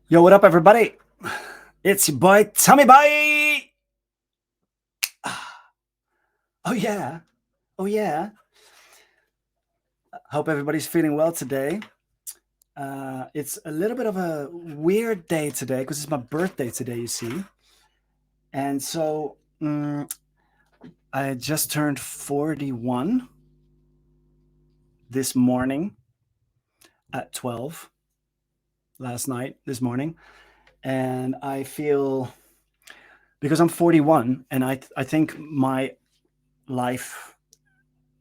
Yo, what up, everybody? It's your boy, Tommyboiii! Oh, yeah. Oh, yeah. Hope everybody's feeling well today. It's a little bit of a weird day today because it's my birthday today, you see. And so I just turned 41 this morning at 12 this morning. And I feel, because I'm 41 and I think my life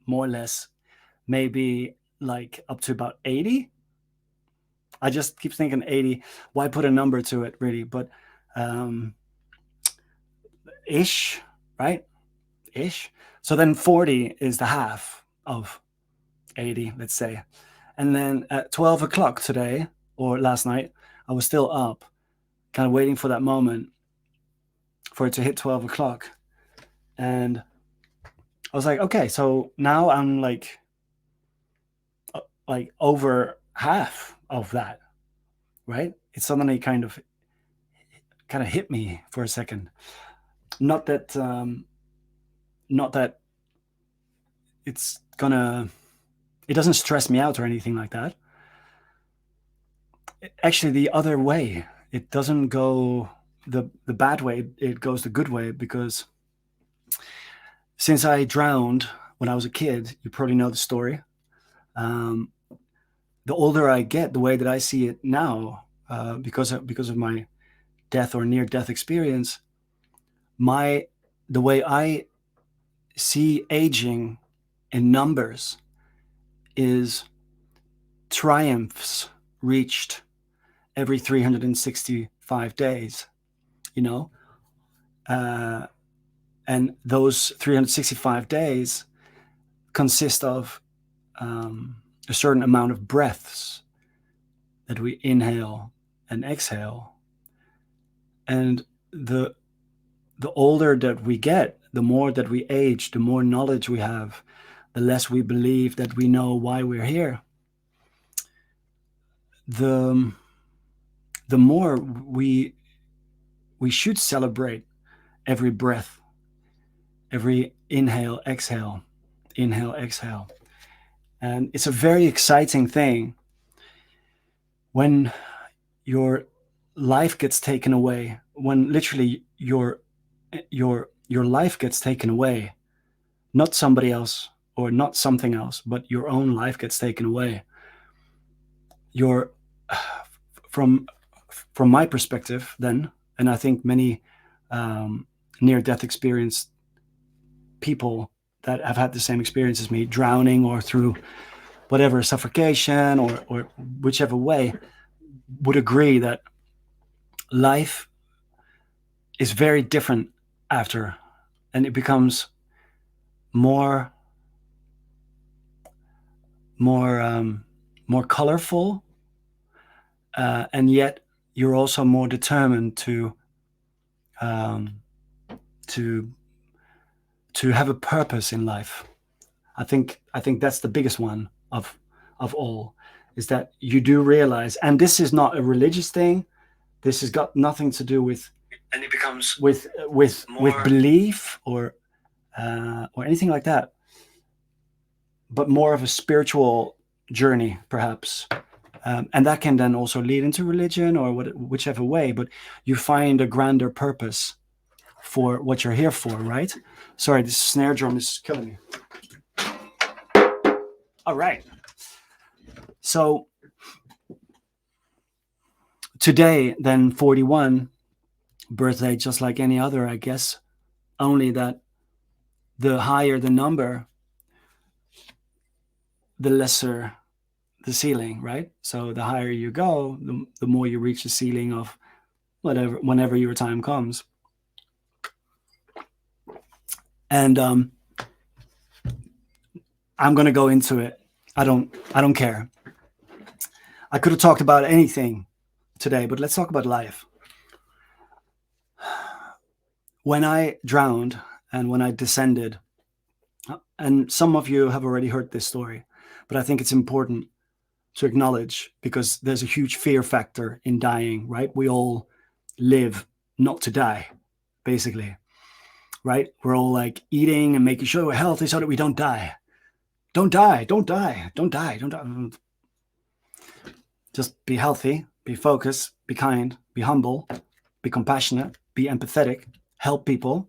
more or less maybe like up to about 80. I just keep thinking 80. Why put a number to it, really? But ish, right? Ish. So then 40 is the half of 80, let's say. And then at 12 o'clock today, or last night, I was still up, kind of waiting for that moment for it to hit 12 o'clock. And I was like, okay, so now I'm like over half of that, right? It suddenly kind of hit me for a second. Not that it's gonna, it doesn't stress me out or anything like that. Actually, the other way, it doesn't go the bad way, it goes the good way, because since I drowned when I was a kid, you probably know the story. The older I get, the way that I see it now, because of my death or near-death experience, the way I see aging in numbers is triumphs reached every 365 days, you know? And those 365 days consist of a certain amount of breaths that we inhale and exhale. And the older that we get, the more that we age, the more knowledge we have, the less we believe that we know why we're here. The more we should celebrate every breath, every inhale, exhale. And it's a very exciting thing when your life gets taken away, when literally your life gets taken away, not somebody else or not something else, but your own life gets taken away. From my perspective then, and I think many near-death experienced people that have had the same experience as me, drowning or through whatever, suffocation or whichever way, would agree that life is very different after, and it becomes more colorful, and yet you're also more determined to have a purpose in life. I think that's the biggest one of all, is that you do realize, and this is not a religious thing. This has got nothing to do with, and it becomes with belief or anything like that, but more of a spiritual journey, perhaps. And that can then also lead into religion or whichever way, but you find a grander purpose for what you're here for, right? Sorry, this snare drum is killing me. All right. So today, then, 41, birthday just like any other, I guess, only that the higher the number, the lesser the ceiling, right? So the higher you go, the more you reach the ceiling of whenever your time comes. And I'm gonna go into it. I don't care. I could have talked about anything today, but let's talk about life. When I drowned and when I descended, and some of you have already heard this story, but I think it's important to acknowledge, because there's a huge fear factor in dying, right? We all live not to die, basically, right? We're all like eating and making sure we're healthy so that we don't die. Don't die, don't die, don't die, don't die. Just be healthy, be focused, be kind, be humble, be compassionate, be empathetic, help people.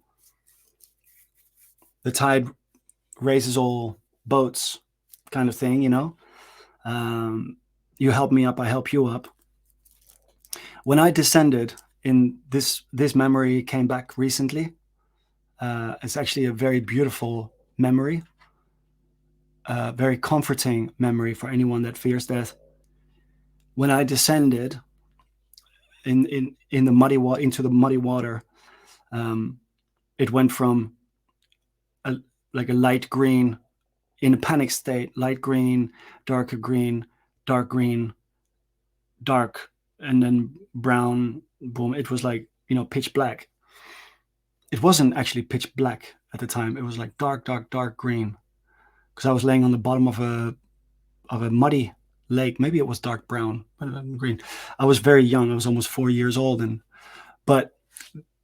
The tide raises all boats, kind of thing, you know. You help me up, I help you up. When I descended, in this memory came back recently. It's actually a very beautiful memory, very comforting memory for anyone that fears death. When I descended in the muddy into the muddy water, it went from like a light green, in a panic state, light green, darker green, dark green, dark, and then brown. Boom! It was like, you know, pitch black. It wasn't actually pitch black at the time. It was like dark, dark, dark green, because I was laying on the bottom of a muddy lake. Maybe it was dark brown, green. I was very young. I was almost 4 years old, but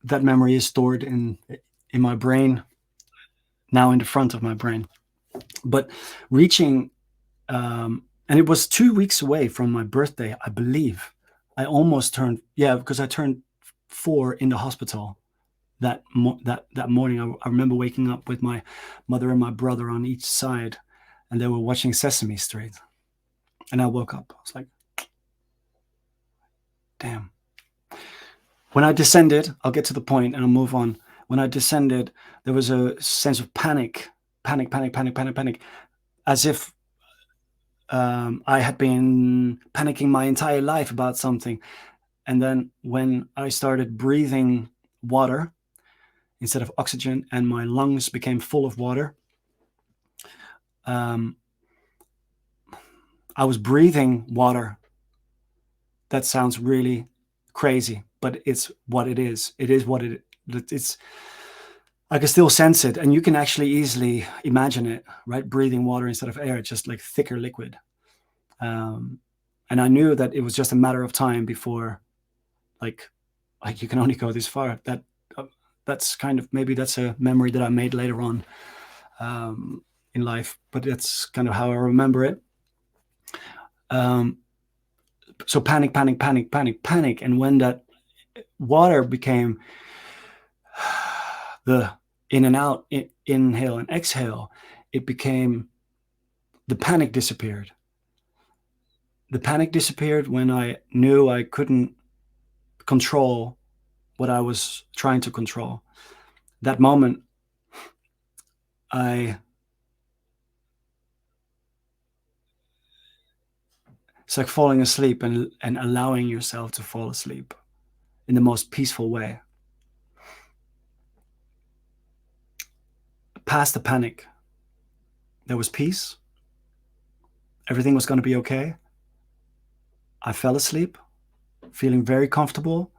that memory is stored in my brain, now in the front of my brain. But reaching, and it was 2 weeks away from my birthday, I believe. I almost turned, yeah, because I turned 4 in the hospital. That morning, I remember waking up with my mother and my brother on each side, and they were watching Sesame Street. And I woke up. I was like, damn. When I descended, I'll get to the point and I'll move on. When I descended, there was a sense of panic, as if I had been panicking my entire life about something. And then when I started breathing water instead of oxygen, and my lungs became full of water, I was breathing water. That sounds really crazy, but it's what it is. It is what it's. I can still sense it, and you can actually easily imagine it, right? Breathing water instead of air, just like thicker liquid. And I knew that it was just a matter of time before, like you can only go this far. That's kind of, maybe that's a memory that I made later on in life, but that's kind of how I remember it. So panic. And when that water became the in and out, inhale and exhale, it became, the panic disappeared. The panic disappeared when I knew I couldn't control what I was trying to control. That moment, it's like falling asleep and allowing yourself to fall asleep in the most peaceful way. Past the panic, there was peace. Everything was going to be okay. I fell asleep, feeling very comfortable,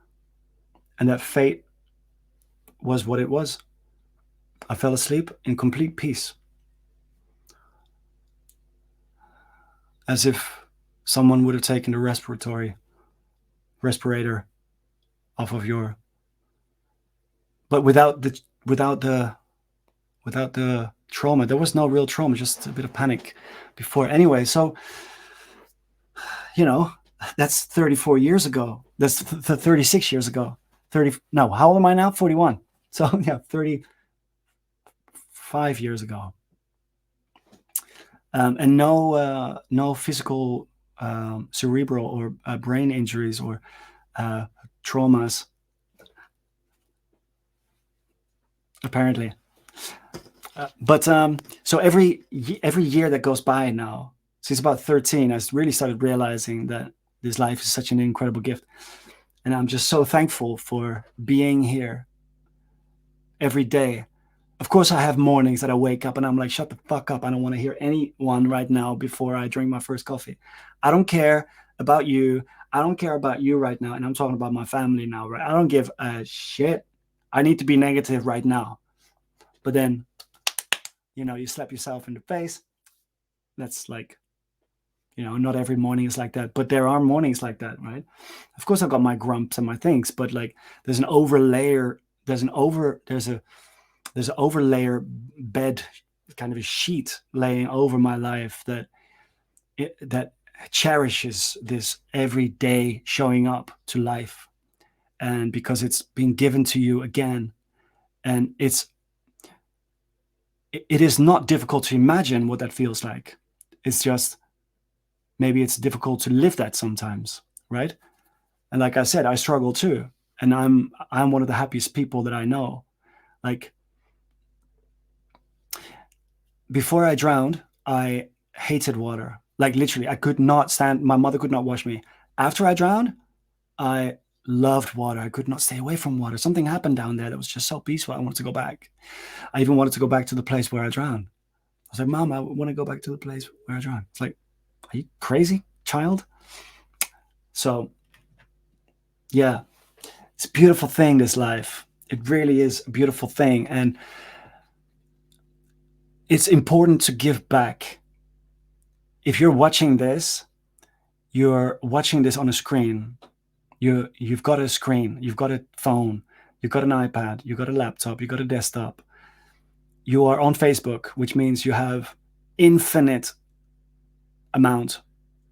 and that fate was what it was. I fell asleep in complete peace, as if someone would have taken the respirator off of your, but without the trauma. There was no real trauma, just a bit of panic before. Anyway, so, you know, that's 34 years ago. That's 36 years ago. No, how old am I now? 41. So yeah, 35 years ago. And no physical cerebral or brain injuries or traumas, apparently. But so every year that goes by now, since about 13, I really started realizing that this life is such an incredible gift. And I'm just so thankful for being here every day. Of course, I have mornings that I wake up and I'm like, shut the fuck up. I don't want to hear anyone right now before I drink my first coffee. I don't care about you. I don't care about you right now. And I'm talking about my family now, right? I don't give a shit. I need to be negative right now. But then, you know, you slap yourself in the face. That's like You know, not every morning is like that, but there are mornings like that, right? Of course, I've got my grumps and my things, but like there's an overlayer, there's an overlayer bed, kind of a sheet laying over my life that cherishes this everyday showing up to life, and because it's been given to you again, and it is not difficult to imagine what that feels like. It's just maybe it's difficult to live that sometimes, right? And like I said, I struggle too, and I'm one of the happiest people that I know. Like before I drowned, I hated water. Like literally, I could not stand. My mother could not wash me. After I drowned, I loved water. I could not stay away from water. Something happened down there that was just so peaceful. I wanted to go back. I even wanted to go back to the place where I drowned. I was like, Mom, I want to go back to the place where I drowned. It's like, are you crazy, child? So, yeah, it's a beautiful thing, this life. It really is a beautiful thing. And it's important to give back. If you're watching this, you're watching this on a screen. You've got a screen, you've got a phone, you've got an iPad, you've got a laptop, you've got a desktop. You are on Facebook, which means you have infinite amount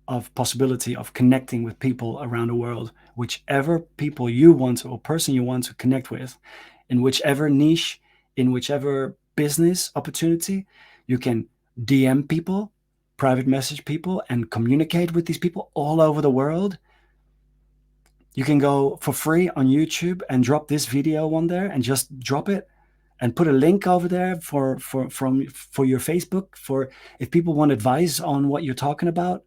of possibility of connecting with people around the world, whichever people you want to, or person you want to connect with, in whichever niche, in whichever business opportunity. You can DM people, private message people, and communicate with these people all over the world. You can go for free on YouTube and drop this video on there and just drop it and put a link over there for your Facebook, for if people want advice on what you're talking about.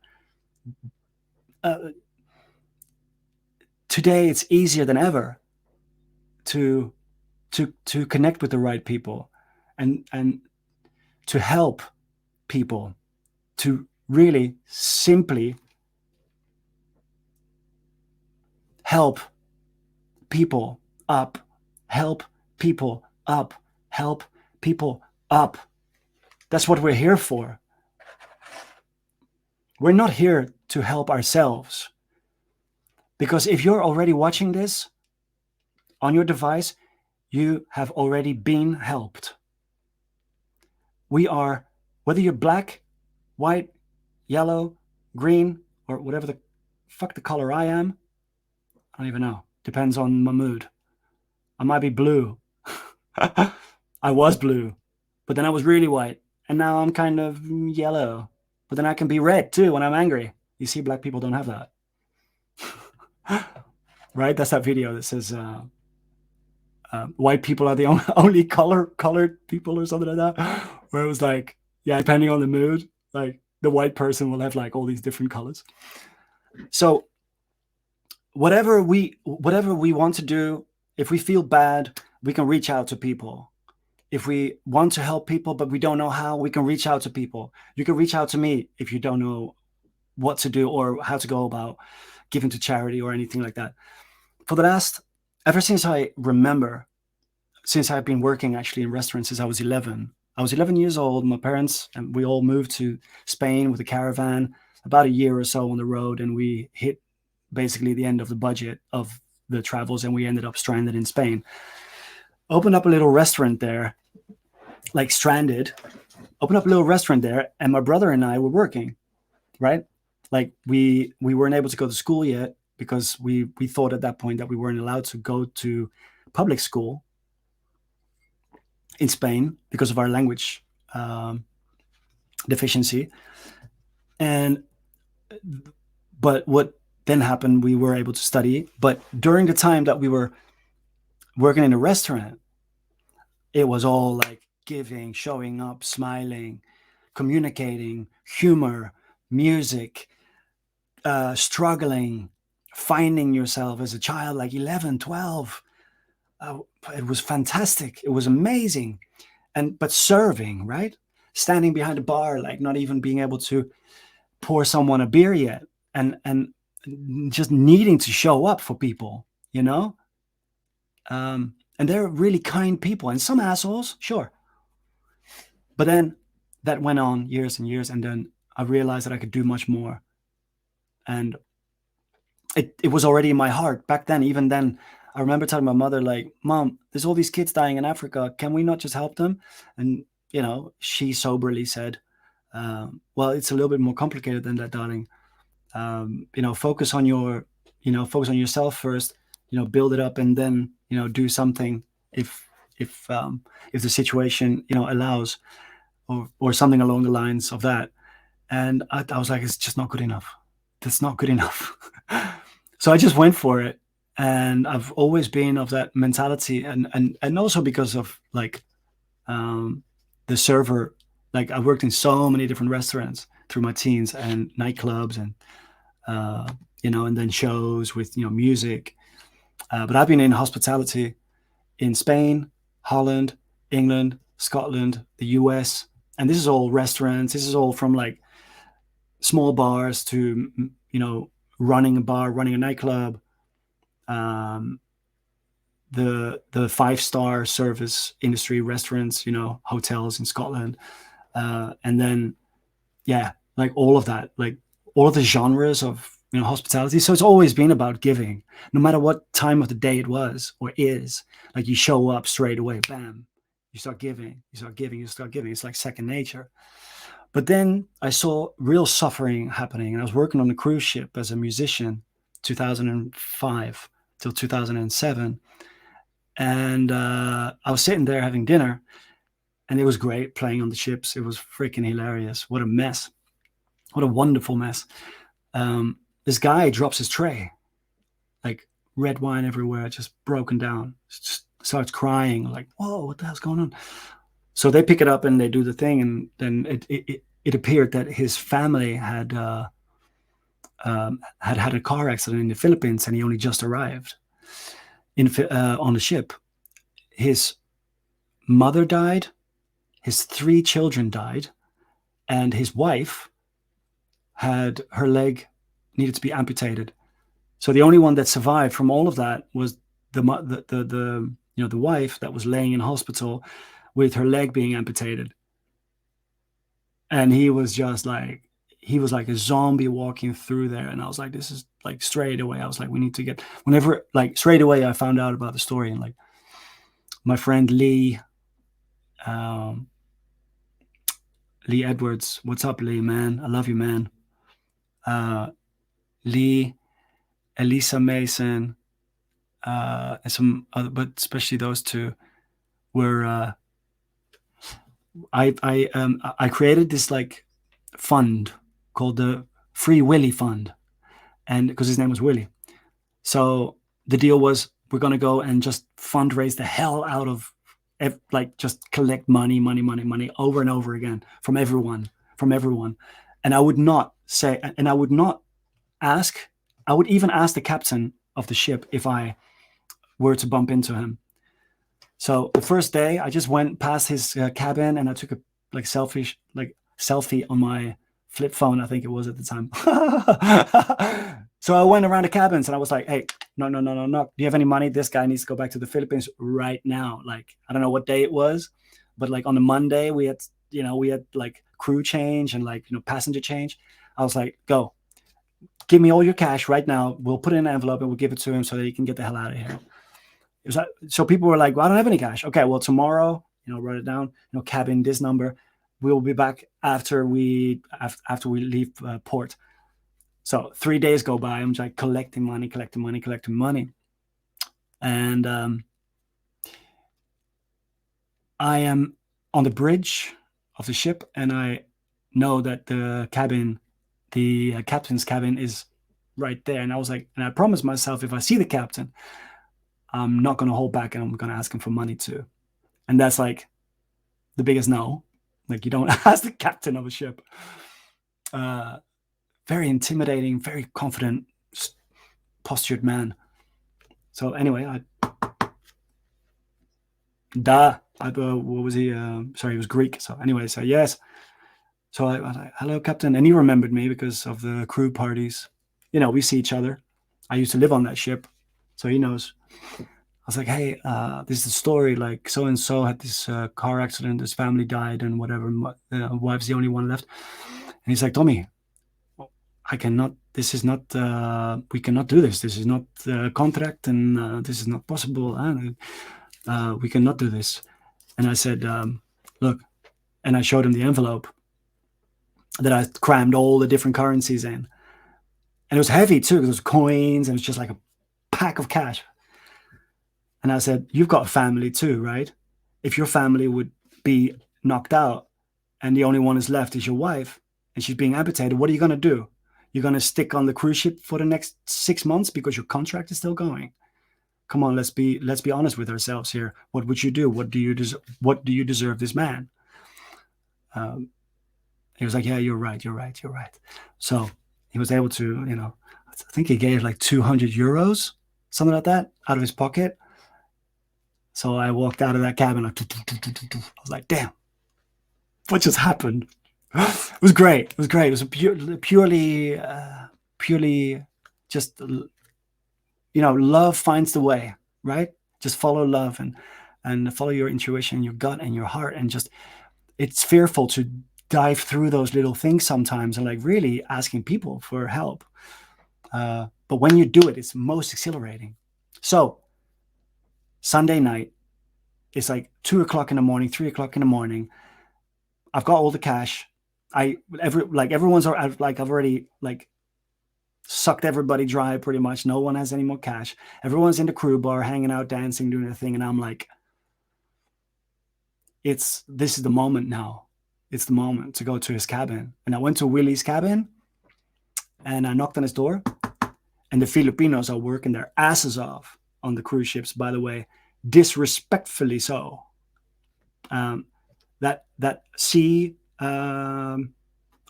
Today it's easier than ever to connect with the right people and to help people, to really simply help people up, help people up, help people up. That's what we're here for. We're not here to help ourselves, because if you're already watching this on your device, you have already been helped. We are, whether you're black, white, yellow, green, or whatever the fuck the color I am, I don't even know. Depends on my mood. I might be blue. I was blue, but then I was really white, and now I'm kind of yellow. But then I can be red too when I'm angry. You see, black people don't have that. Right? That's that video that says white people are the only colored people or something like that. Where it was like, yeah, depending on the mood, like the white person will have like all these different colors. So whatever we want to do, if we feel bad, we can reach out to people. If we want to help people, but we don't know how, we can reach out to people. You can reach out to me if you don't know what to do or how to go about giving to charity or anything like that. For the last, ever since I remember, since I've been working actually in restaurants since I was 11. I was 11 years old. My parents and we all moved to Spain with a caravan, about a year or so on the road, and we hit basically the end of the budget of the travels, and we ended up stranded in Spain. Opened up a little restaurant there, like stranded, opened up a little restaurant there, and my brother and I were working, right? Like we weren't able to go to school yet because we thought at that point that we weren't allowed to go to public school in Spain because of our language deficiency. But what then happened, we were able to study. But during the time that we were working in a restaurant, it was all like giving, showing up, smiling, communicating, humor, music, struggling, finding yourself as a child, like 11, 12. It was fantastic. It was amazing. But serving, right? Standing behind a bar, like not even being able to pour someone a beer yet, and just needing to show up for people, you know? And they're really kind people, and some assholes, sure. But then that went on years and years, and then I realized that I could do much more. And it was already in my heart back then. Even then, I remember telling my mother, like, Mom, there's all these kids dying in Africa. Can we not just help them? And, she soberly said, well, it's a little bit more complicated than that, darling. Focus on focus on yourself first, build it up, and then, do something if, if the situation, allows, or something along the lines of that. And I was like, it's just not good enough. That's not good enough. So I just went for it. And I've always been of that mentality. And also because of like, the server, like I worked in so many different restaurants through my teens and nightclubs and, and then shows with, music. But I've been in hospitality in Spain, Holland, England, Scotland, the US. And this is all restaurants. This is all from like small bars to, running a bar, running a nightclub, the 5-star service industry, restaurants, hotels in Scotland. And then, yeah, like all of that, like all of the genres of, hospitality. So it's always been about giving, no matter what time of the day it was or is. Like you show up straight away, bam, you start giving, you start giving, you start giving. It's like second nature. But then I saw real suffering happening, and I was working on a cruise ship as a musician, 2005 till 2007. And I was sitting there having dinner, and it was great playing on the ships. It was freaking hilarious. What a mess. What a wonderful mess. This guy drops his tray, like red wine everywhere, just broken down, just starts crying, like, whoa, what the hell's going on? So they pick it up and they do the thing. And then it appeared that his family had had a car accident in the Philippines, and he only just arrived on the ship. His mother died, his 3 children died, and his wife had her leg needed to be amputated. So the only one that survived from all of that was the wife that was laying in hospital with her leg being amputated. And he was just like, he was like a zombie walking through there. And I was like, this is like straight away. I was like, we need to get, whenever, like straight away, I found out about the story. And like my friend Lee Edwards, what's up, Lee, man? I love you, man. Lee, Elisa Mason, and some other, but especially those two were, I created this like fund called the Free Willy Fund, and because his name was Willy. So the deal was, we're going to go and just fundraise the hell out of, like, just collect money over and over again from everyone. And I would not say, and I would not ask, I would even ask the captain of the ship if I were to bump into him. So the first day I just went past his cabin, and I took a selfie on my flip phone, I think it was at the time. So I went around the cabins and I was like, hey, no. Do you have any money? This guy needs to go back to the Philippines right now. Like, I don't know what day it was, but like on the Monday we had like crew change and like, passenger change. I was like, go, give me all your cash right now. We'll put it in an envelope and we'll give it to him so that he can get the hell out of here. It was like, so people were like, well, I don't have any cash. Okay, well, tomorrow, write it down, cabin this number. We'll be back after we leave port. So 3 days go by. I'm just like collecting money. And I am on the bridge of the ship, and I know that the captain's cabin is right there. And I was like, and I promised myself, if I see the captain, I'm not going to hold back, and I'm going to ask him for money too. And that's like the biggest no. Like, you don't ask the captain of a ship. Very intimidating, very confident, postured man. So anyway, what was he? Sorry, he was Greek. So anyway, so yes. So I was like, hello, captain. And he remembered me because of the crew parties. We see each other. I used to live on that ship, so he knows. I was like, hey, this is the story. Like, so-and-so had this car accident. His family died and whatever. Wife's the only one left. And he's like, Tommy, I cannot, this is not, we cannot do this. This is not a contract, and this is not possible. We cannot do this. And I said, look, and I showed him the envelope that I crammed all the different currencies in. And it was heavy too, because it was coins, and it was just like a pack of cash. And I said, you've got a family too, right? If your family would be knocked out and the only one is left is your wife and she's being amputated, what are you going to do? You're going to stick on the cruise ship for the next 6 months because your contract is still going? Come on, let's be honest with ourselves here. What would you do? What do you deserve this man? He was like, yeah, you're right. So he was able to, I think he gave like 200 euros, something like that, out of his pocket. So I walked out of that cabin. I was like, damn, what just happened? It was great. It was purely just, love finds the way, right? Just follow love and follow your intuition, your gut and your heart. And just, it's fearful to dive through those little things sometimes and like really asking people for help. But when you do it, it's most exhilarating. So Sunday night, it's like 2 o'clock in the morning, 3 o'clock in the morning. I've got all the cash. Everyone's like, I've already like sucked everybody dry pretty much. No one has any more cash. Everyone's in the crew bar, hanging out, dancing, doing their thing. And I'm like, this is the moment now. It's the moment to go to his cabin. And I went to Willie's cabin and I knocked on his door, and the Filipinos are working their asses off on the cruise ships, by the way, disrespectfully so. That sea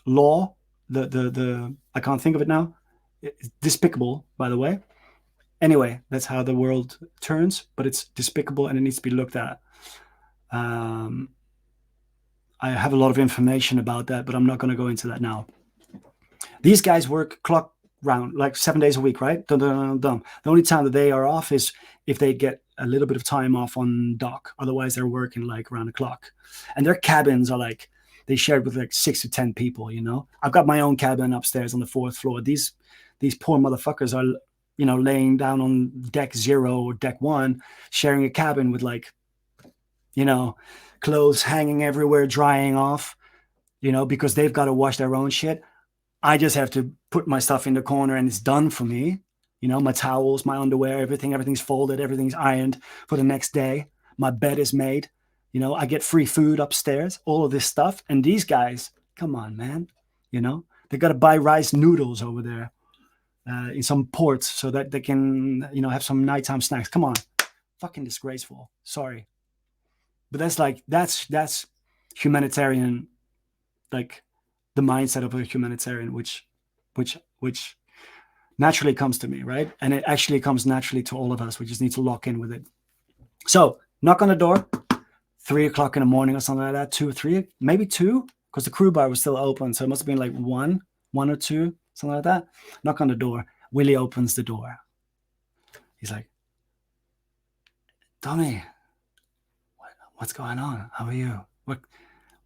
law, the I can't think of it now. It's despicable, by the way. Anyway, that's how the world turns, but it's despicable and it needs to be looked at. I have a lot of information about that, but I'm not going to go into that now. These guys work clock round, like 7 days a week, right? Dun, dun, dun, dun. The only time that they are off is if they get a little bit of time off on dock. Otherwise, they're working like around the clock. And their cabins are like, they shared with like 6 to 10 people, I've got my own cabin upstairs on the 4th floor. These poor motherfuckers are, laying down on deck 0 or deck 1, sharing a cabin with like, clothes hanging everywhere, drying off, because they've got to wash their own shit. I just have to put my stuff in the corner and it's done for me. My towels, my underwear, everything's folded, everything's ironed for the next day. My bed is made. I get free food upstairs, all of this stuff. And these guys, come on, man. They got to buy rice noodles over there in some ports so that they can, have some nighttime snacks. Come on. Fucking disgraceful. Sorry. But that's humanitarian, like the mindset of a humanitarian, which naturally comes to me, right? And it actually comes naturally to all of us. We just need to lock in with it. So knock on the door, 3 o'clock in the morning or something like that, 2 or 3, maybe 2, because the crew bar was still open. So it must have been like 1 or 2, something like that. Knock on the door. Willie opens the door. He's like, Tommy, what's going on? How are you?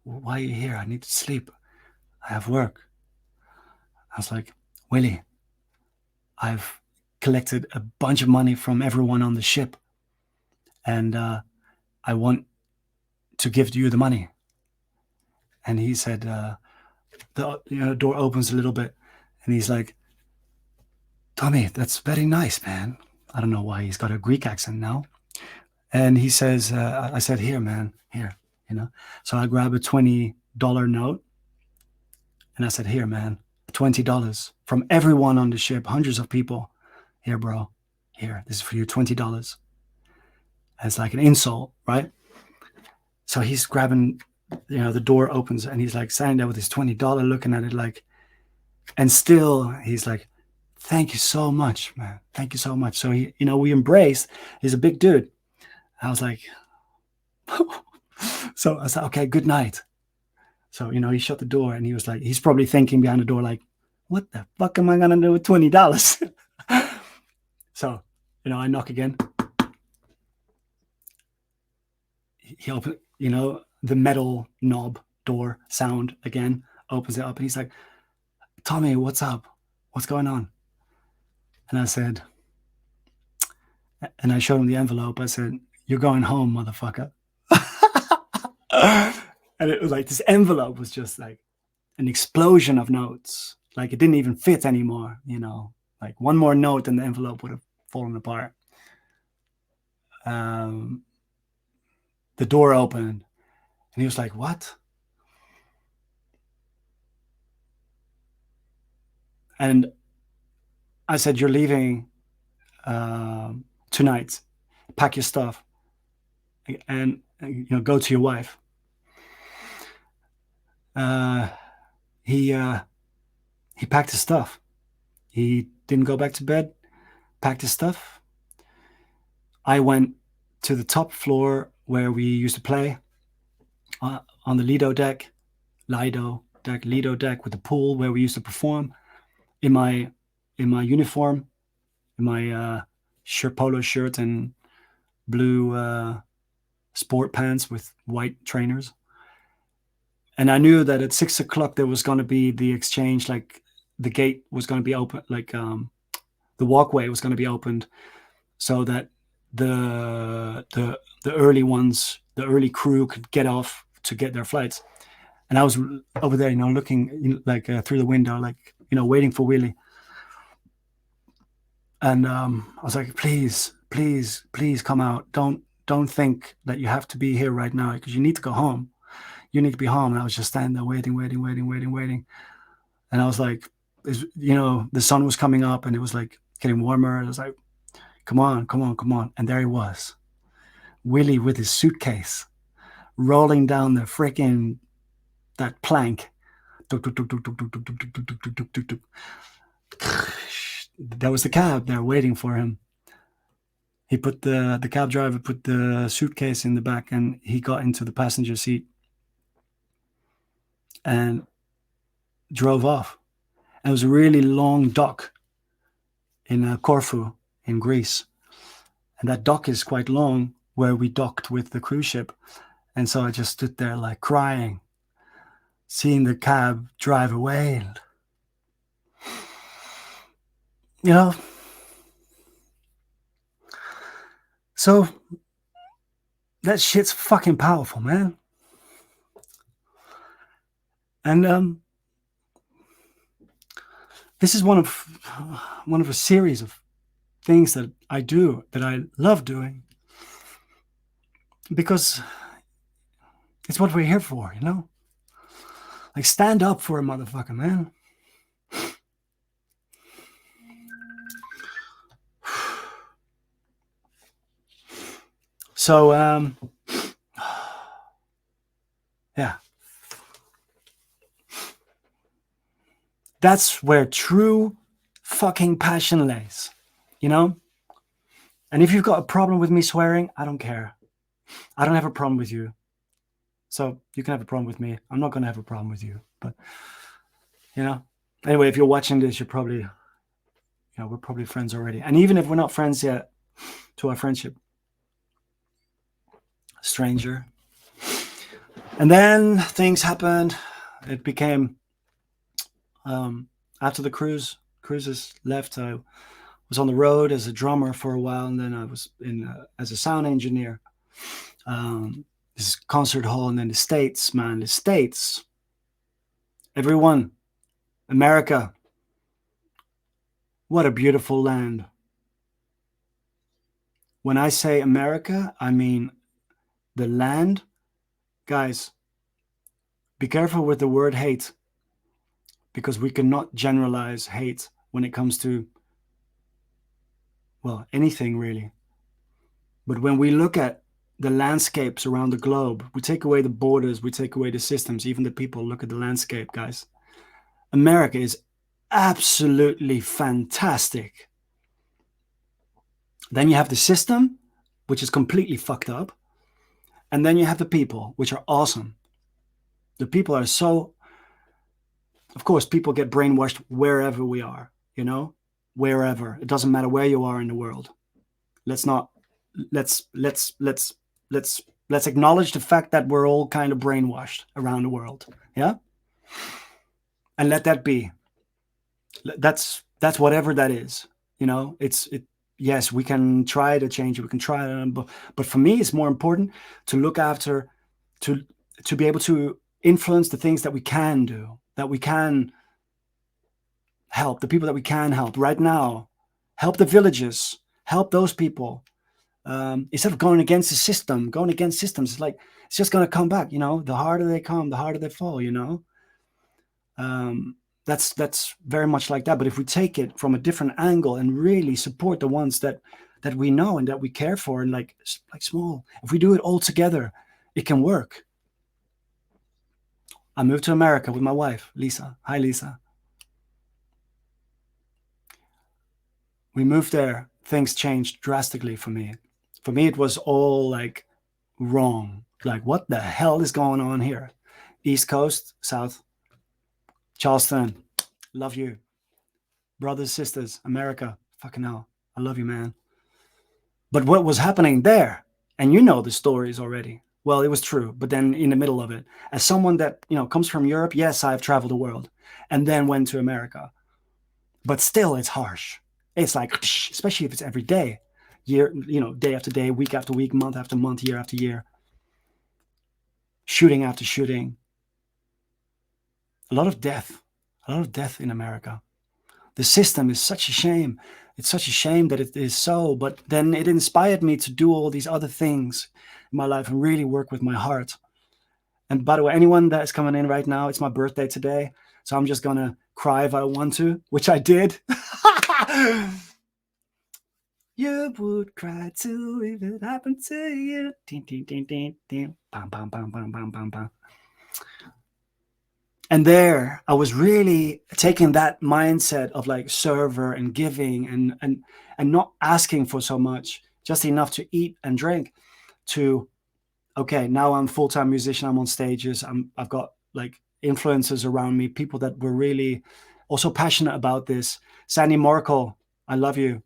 Why are you here? I need to sleep. I have work. I was like, Willie, I've collected a bunch of money from everyone on the ship, and I want to give you the money. And he said, the door opens a little bit, and he's like, Tommy, that's very nice, man. I don't know why he's got a Greek accent now. And he says, I said, here, man, here, So I grab a $20 note, and I said, here, man, $20 from everyone on the ship, hundreds of people. Here, bro, here, this is for you, $20. It's like an insult, right? So he's grabbing, the door opens, and he's like standing there with his $20, looking at it like, and still he's like, thank you so much, man. Thank you so much. So he, we embraced. He's a big dude. I was like, so I said, okay, good night. So, he shut the door, and he was like, he's probably thinking behind the door, like, what the fuck am I going to do with $20? So, I knock again. He opened, the metal knob door sound again, opens it up, and he's like, Tommy, what's up? what's going on? And I said, and I showed him the envelope. I said, you're going home, motherfucker. And it was like, this envelope was just like an explosion of notes. Like it didn't even fit anymore, you know, like one more note and the envelope would have fallen apart. The door opened and he was like, what? And I said, you're leaving tonight. Pack your stuff and, you know, go to your wife. He packed his stuff. He didn't go back to bed, packed his stuff. I went to the top floor where we used to play on the Lido deck with the pool where we used to perform in my uniform, in my polo shirt and blue sport pants with white trainers. And I knew that at 6 o'clock there was going to be the exchange, like the gate was going to be open, like the walkway was going to be opened so that the early ones, the early crew could get off to get their flights. And I was over there, you know, looking, you know, like through the window, like, you know, waiting for Willie. And I was like, please, please, please come out. Don't think that you have to be here right now because you need to go home. You need to be home. And I was just standing there waiting. And I was like, you know, the sun was coming up and it was like getting warmer. And I was like, come on. And there he was, Willie with his suitcase, rolling down the freaking, that plank. There was the cab there waiting for him. He put the cab driver put the suitcase in the back and he got into the passenger seat and drove off. And it was a really long dock in Corfu in Greece. And that dock is quite long where we docked with the cruise ship. And so I just stood there like crying, seeing the cab drive away. You know, so that shit's fucking powerful, man. And this is one of a series of things that I do, that I love doing, because it's what we're here for, you know? Like, stand up for a motherfucker, man. So, yeah. That's where true fucking passion lays, you know? And if you've got a problem with me swearing, I don't care. I don't have a problem with you. So you can have a problem with me. I'm not going to have a problem with you. But, you know, anyway, if you're watching this, you're probably, you know, we're probably friends already. And even if we're not friends yet, to our friendship, stranger. And then things happened. It became, after the cruises left, I was on the road as a drummer for a while, and then I was in as a sound engineer. This concert hall, and then the States, man, the States. Everyone, America, what a beautiful land. When I say America, I mean the land. Guys, be careful with the word hate, because we cannot generalize hate when it comes to, well, anything really. But when we look at the landscapes around the globe, we take away the borders, we take away the systems, even the people. Look at the landscape, guys. America is absolutely fantastic. Then you have the system, which is completely fucked up. And then you have the people, which are awesome. The people are so, of course, people get brainwashed wherever we are, you know, wherever. It doesn't matter where you are in the world. Let's acknowledge the fact that we're all kind of brainwashed around the world. Yeah. And let that be. That's whatever that is. You know, yes, we can try to change it. We can try it, but for me, it's more important to look after, to be able to influence the things that we can do, that we can help, the people that we can help right now, help the villages, help those people. Instead of going against the system, going against systems, it's like it's just going to come back. You know, the harder they come, the harder they fall. You know, that's very much like that. But if we take it from a different angle and really support the ones that we know and that we care for, and like small, if we do it all together, it can work. I moved to America with my wife, Lisa. Hi, Lisa. We moved there. Things changed drastically for me. For me, it was all like wrong. Like, what the hell is going on here? East Coast, South, Charleston, love you. Brothers, sisters, America, fucking hell. I love you, man. But what was happening there, and you know the stories already. Well, it was true, but then in the middle of it, as someone that, you know, comes from Europe, yes, I've traveled the world and then went to America. But still, it's harsh. It's like, especially if it's every day, year, you know, day after day, week after week, month after month, year after year, shooting after shooting. A lot of death in America. The system is such a shame. It's such a shame that it is so, but then it inspired me to do all these other things in my life and really work with my heart. And by the way, anyone that's coming in right now, it's my birthday today, so I'm just gonna cry if I want to, which I did. You would cry too if it happened to you. Ding, ding, ding, ding, ding. Bam, bam, bam, bam, bam, bam, bam. And there, I was really taking that mindset of like server and giving and not asking for so much, just enough to eat and drink, to, okay, now I'm a full-time musician, I'm on stages, I've got like influencers around me, people that were really also passionate about this. Sandy Markle, I love you.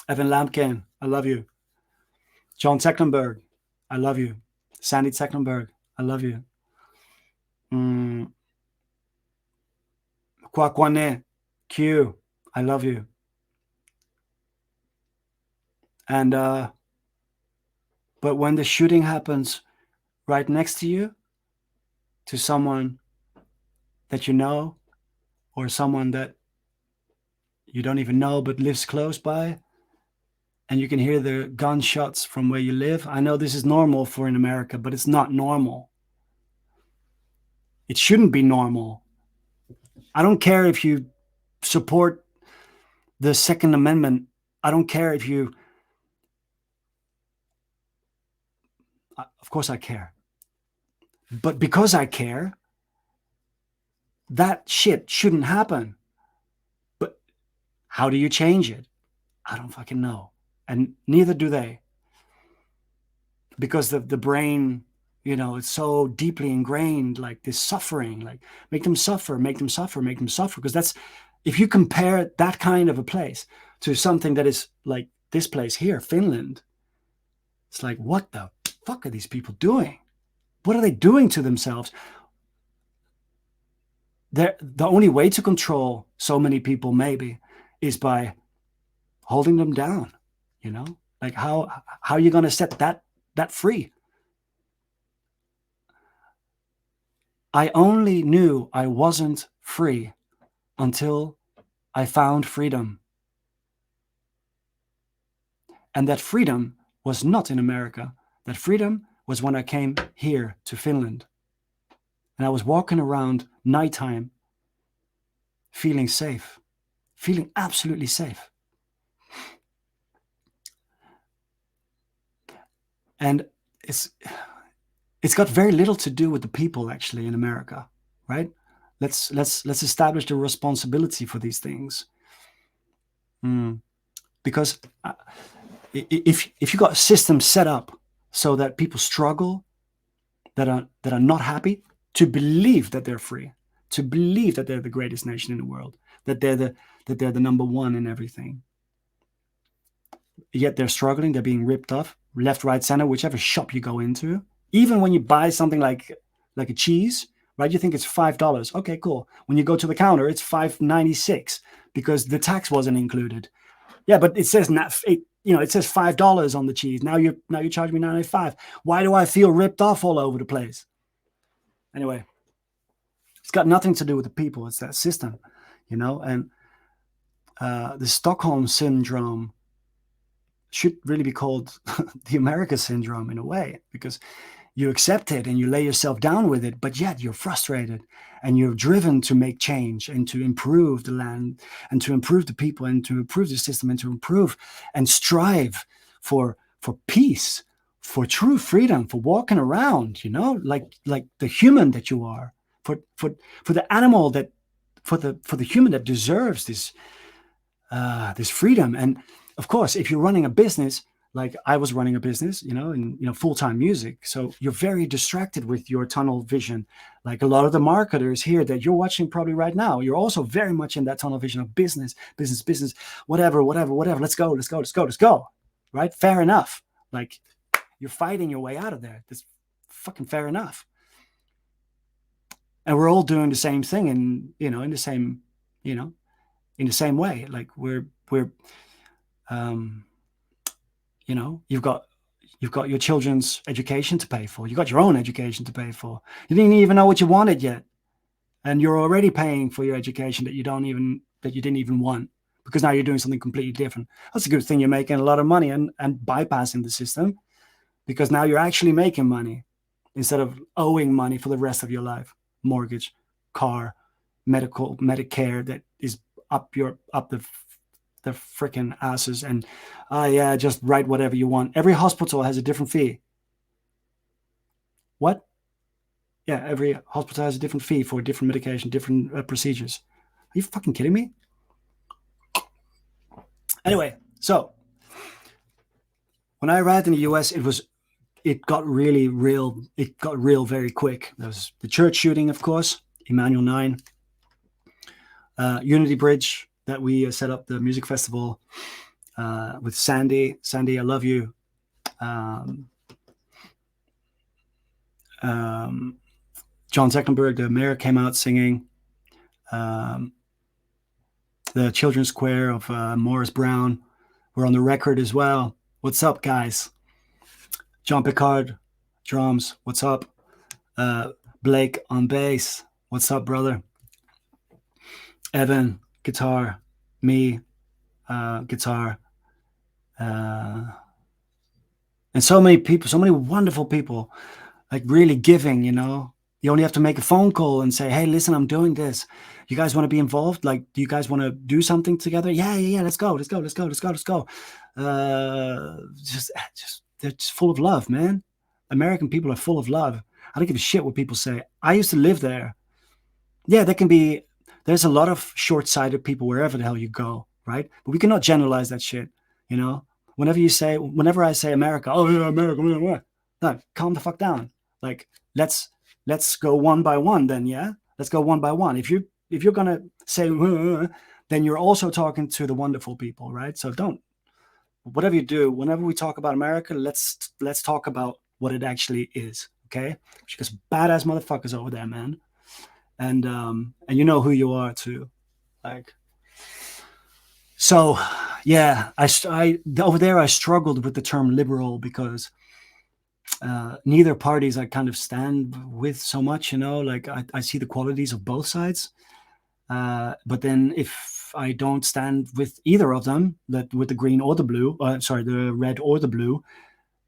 Evan Lampkin, I love you. John Tecklenburg, I love you. Sandy Tecklenburg, I love you. Kwakwane, Q, I love you. And but when the shooting happens right next to you, to someone that you know, or someone that you don't even know but lives close by, and you can hear the gunshots from where you live. I know this is normal for in America, but it's not normal. It shouldn't be normal. I don't care if you support the Second Amendment. I don't care if you, of course I care. But because I care, that shit shouldn't happen. But how do you change it? I don't fucking know. And neither do they. Because the brain, you know, it's so deeply ingrained, like this suffering, like make them suffer, make them suffer, make them suffer. Because that's, if you compare that kind of a place to something that is like this place here, Finland, it's like, what the fuck are these people doing? What are they doing to themselves? The only way to control so many people maybe is by holding them down, you know? Like how are you going to set that free? I only knew I wasn't free until I found freedom. And that freedom was not in America. That freedom was when I came here to Finland. And I was walking around nighttime feeling safe, feeling absolutely safe. And it's got very little to do with the people actually in America, right? Let's establish the responsibility for these things. Because if you got a system set up so that people struggle, that are not happy, to believe that they're free, to believe that they're the greatest nation in the world, that they're the number one in everything, yet they're struggling, they're being ripped off left, right, center, whichever shop you go into. Even when you buy something like a cheese, right? You think it's $5. Okay, cool. When you go to the counter, it's $5.96 because the tax wasn't included. Yeah, but it says it says $5 on the cheese. Now you charge me $9.95. Why do I feel ripped off all over the place? Anyway, it's got nothing to do with the people. It's that system, and the Stockholm syndrome should really be called the America syndrome in a way, because you accept it and you lay yourself down with it, but yet you're frustrated and you're driven to make change and to improve the land and to improve the people and to improve the system and to improve and strive for peace, for true freedom, for walking around, like the human that you are, for the animal that, for the human that deserves this freedom. And of course, if you're running a business, like I was running a business, in full-time music. So you're very distracted with your tunnel vision. Like a lot of the marketers here that you're watching probably right now, you're also very much in that tunnel vision of business, whatever. Let's go. Right? Fair enough. Like you're fighting your way out of there. That's fucking fair enough. And we're all doing the same thing in the same way. Like we're you've got your children's education to pay for. You got your own education to pay for. You didn't even know what you wanted yet, and you're already paying for your education that you didn't even want, because now you're doing something completely different. That's a good thing. You're making a lot of money and bypassing the system, because now you're actually making money instead of owing money for the rest of your life. Mortgage, car, Medicare that is up the freaking asses, and just write whatever you want. Every hospital has a different fee. What? Yeah, every hospital has a different fee for different medication, different procedures. Are you fucking kidding me? Anyway, so when I arrived in the US, it got really real. It got real very quick. There was the church shooting, of course, Emmanuel 9, Unity Bridge, that we set up the music festival with Sandy. Sandy, I love you. John Zecklenburg, the mayor, came out singing. The Children's Choir of Morris Brown were on the record as well. What's up, guys? John Picard, drums. What's up? Blake on bass. What's up, brother? Evan, guitar. Me, guitar. And so many people, so many wonderful people, like really giving, You only have to make a phone call and say, hey, listen, I'm doing this. You guys want to be involved? Like, do you guys want to do something together? Yeah. Let's go. They're just full of love, man. American people are full of love. I don't give a shit what people say. I used to live there. Yeah, there's a lot of short-sighted people wherever the hell you go, right? But we cannot generalize that shit, Whenever I say America, oh yeah, America, no, calm the fuck down. Like, let's go one by one then, yeah? Let's go one by one. If you're gonna say, then you're also talking to the wonderful people, right? So whatever you do, whenever we talk about America, let's talk about what it actually is, okay? Because badass motherfuckers over there, man. And you know who you are too. Like, so yeah, I over there I struggled with the term liberal, because neither parties I kind of stand with so much, like I see the qualities of both sides. But then if I don't stand with either of them, with the green or the blue, the red or the blue,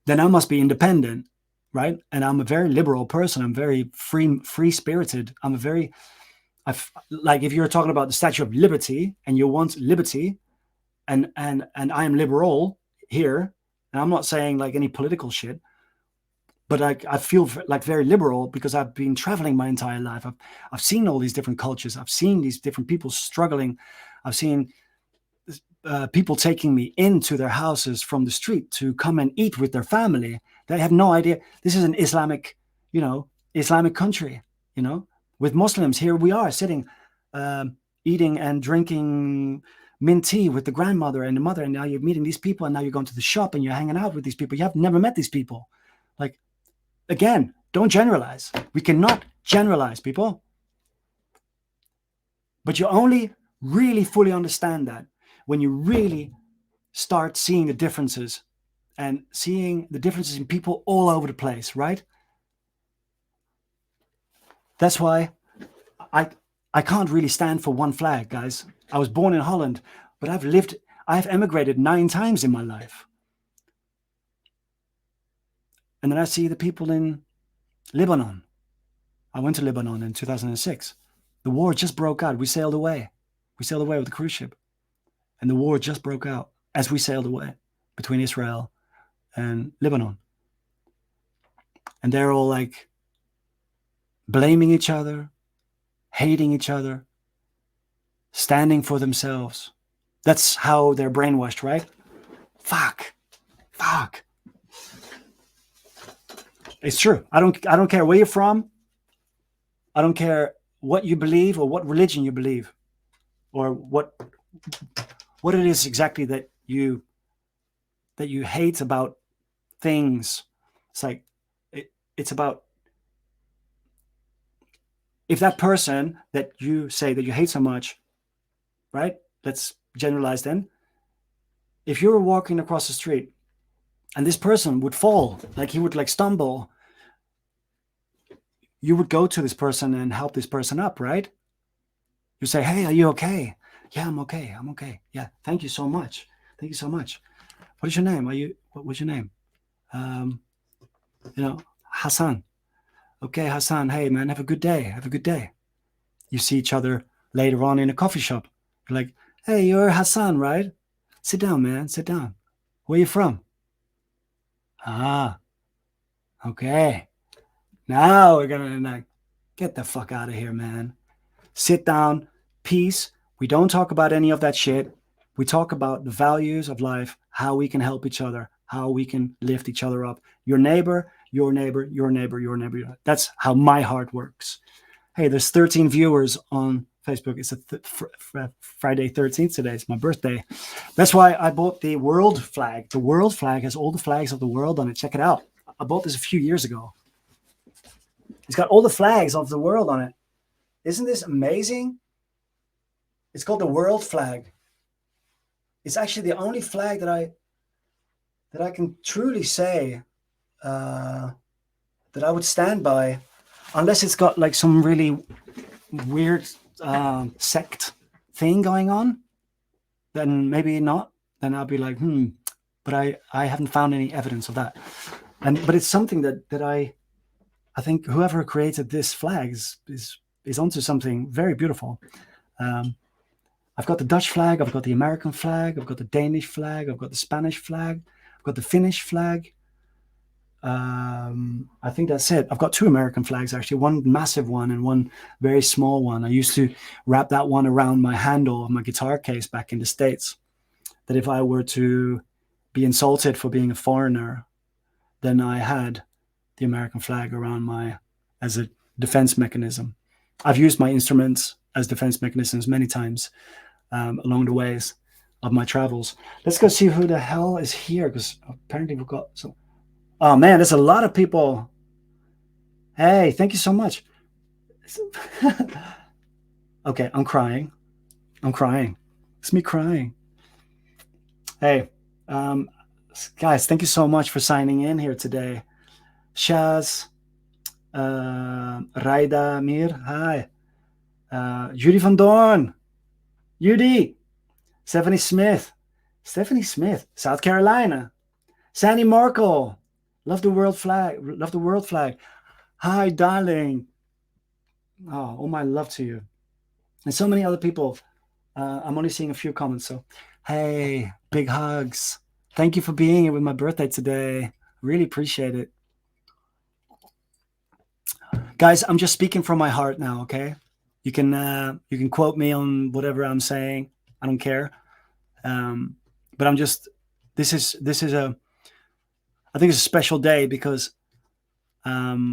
then I must be independent, right? And I'm a very liberal person. I'm very free-spirited. Like if you're talking about the Statue of Liberty and you want liberty, and I am liberal here, and I'm not saying like any political shit, but I feel like very liberal because I've been traveling my entire life. I've seen all these different cultures. I've seen these different people struggling. I've seen people taking me into their houses from the street to come and eat with their family. They have no idea. This is an Islamic country, with Muslims. Here we are sitting, eating and drinking mint tea with the grandmother and the mother. And now you're meeting these people, and now you're going to the shop and you're hanging out with these people. You have never met these people. Like, again, don't generalize. We cannot Generalize, people. But you only really fully understand that when you really start seeing the differences and seeing the differences in people all over the place, right? That's why I can't really stand for one flag, guys. I was born in Holland, but I've emigrated 9 times in my life. And then I see the people in Lebanon. I went to Lebanon in 2006. The war just broke out. We sailed away. We sailed away with the cruise ship. And the war just broke out as we sailed away between Israel and Lebanon. And they're all like blaming each other, hating each other, standing for themselves. That's how they're brainwashed, right? Fuck. It's true. I don't care where you're from. I don't care what you believe or what religion you believe or what it is exactly that you hate about things. It's like it's about if that person that you say that you hate so much, right? Let's generalize then. If you were walking across the street and this person would fall, like he would like stumble, you would go to this person and help this person up, right? You say, hey, are you okay? Yeah, I'm okay. I'm okay. Yeah, thank you so much. Thank you so much. What is your name? What's your name? Hassan. Okay, Hassan. Hey, man, have a good day. Have a good day. You see each other later on in a coffee shop. You're like, hey, you're Hassan, right? Sit down, man. Sit down. Where you from? Ah, okay. Now we're gonna get the fuck out of here, man. Sit down, peace. We don't talk about any of that shit. We talk about the values of life, how we can help each other, how we can lift each other up. Your neighbor, your neighbor, your neighbor, your neighbor. That's how my heart works. Hey, there's 13 viewers on Facebook. It's Friday 13th today. It's my birthday. That's why I bought the world flag. The world flag has all the flags of the world on it. Check it out. I bought this a few years ago. It's got all the flags of the world on it. Isn't this amazing? It's called the world flag. It's actually the only flag that I can truly say that I would stand by, unless it's got like some really weird sect thing going on. Then maybe not. Then I'll be like, but I haven't found any evidence of that. But it's something that I think whoever created this flag is onto something very beautiful. I've got the Dutch flag, I've got the American flag, I've got the Danish flag, I've got the Spanish flag, I've got the Finnish flag. I think that's it. I've got 2 American flags, actually, one massive one and one very small one. I used to wrap that one around my handle of my guitar case back in the States, that if I were to be insulted for being a foreigner, then I had the American flag around as a defense mechanism. I've used my instruments as defense mechanisms many times along the ways of my travels. Let's go see who the hell is here, because apparently we've got some. Oh man, there's a lot of people. Hey, thank you so much. Okay, I'm crying. It's me crying. Hey, guys, thank you so much for signing in here today. Shaz, Raida Mir, hi. Judy van Doorn, Judy, Stephanie Smith, South Carolina, Sandy Markle, love the world flag. Hi, darling. Oh, all my love to you. And so many other people. I'm only seeing a few comments. So, hey, big hugs. Thank you for being here with my birthday today. Really appreciate it. Guys, I'm just speaking from my heart now, okay? You can quote me on whatever I'm saying. I don't care. But I'm just, I think it's a special day because I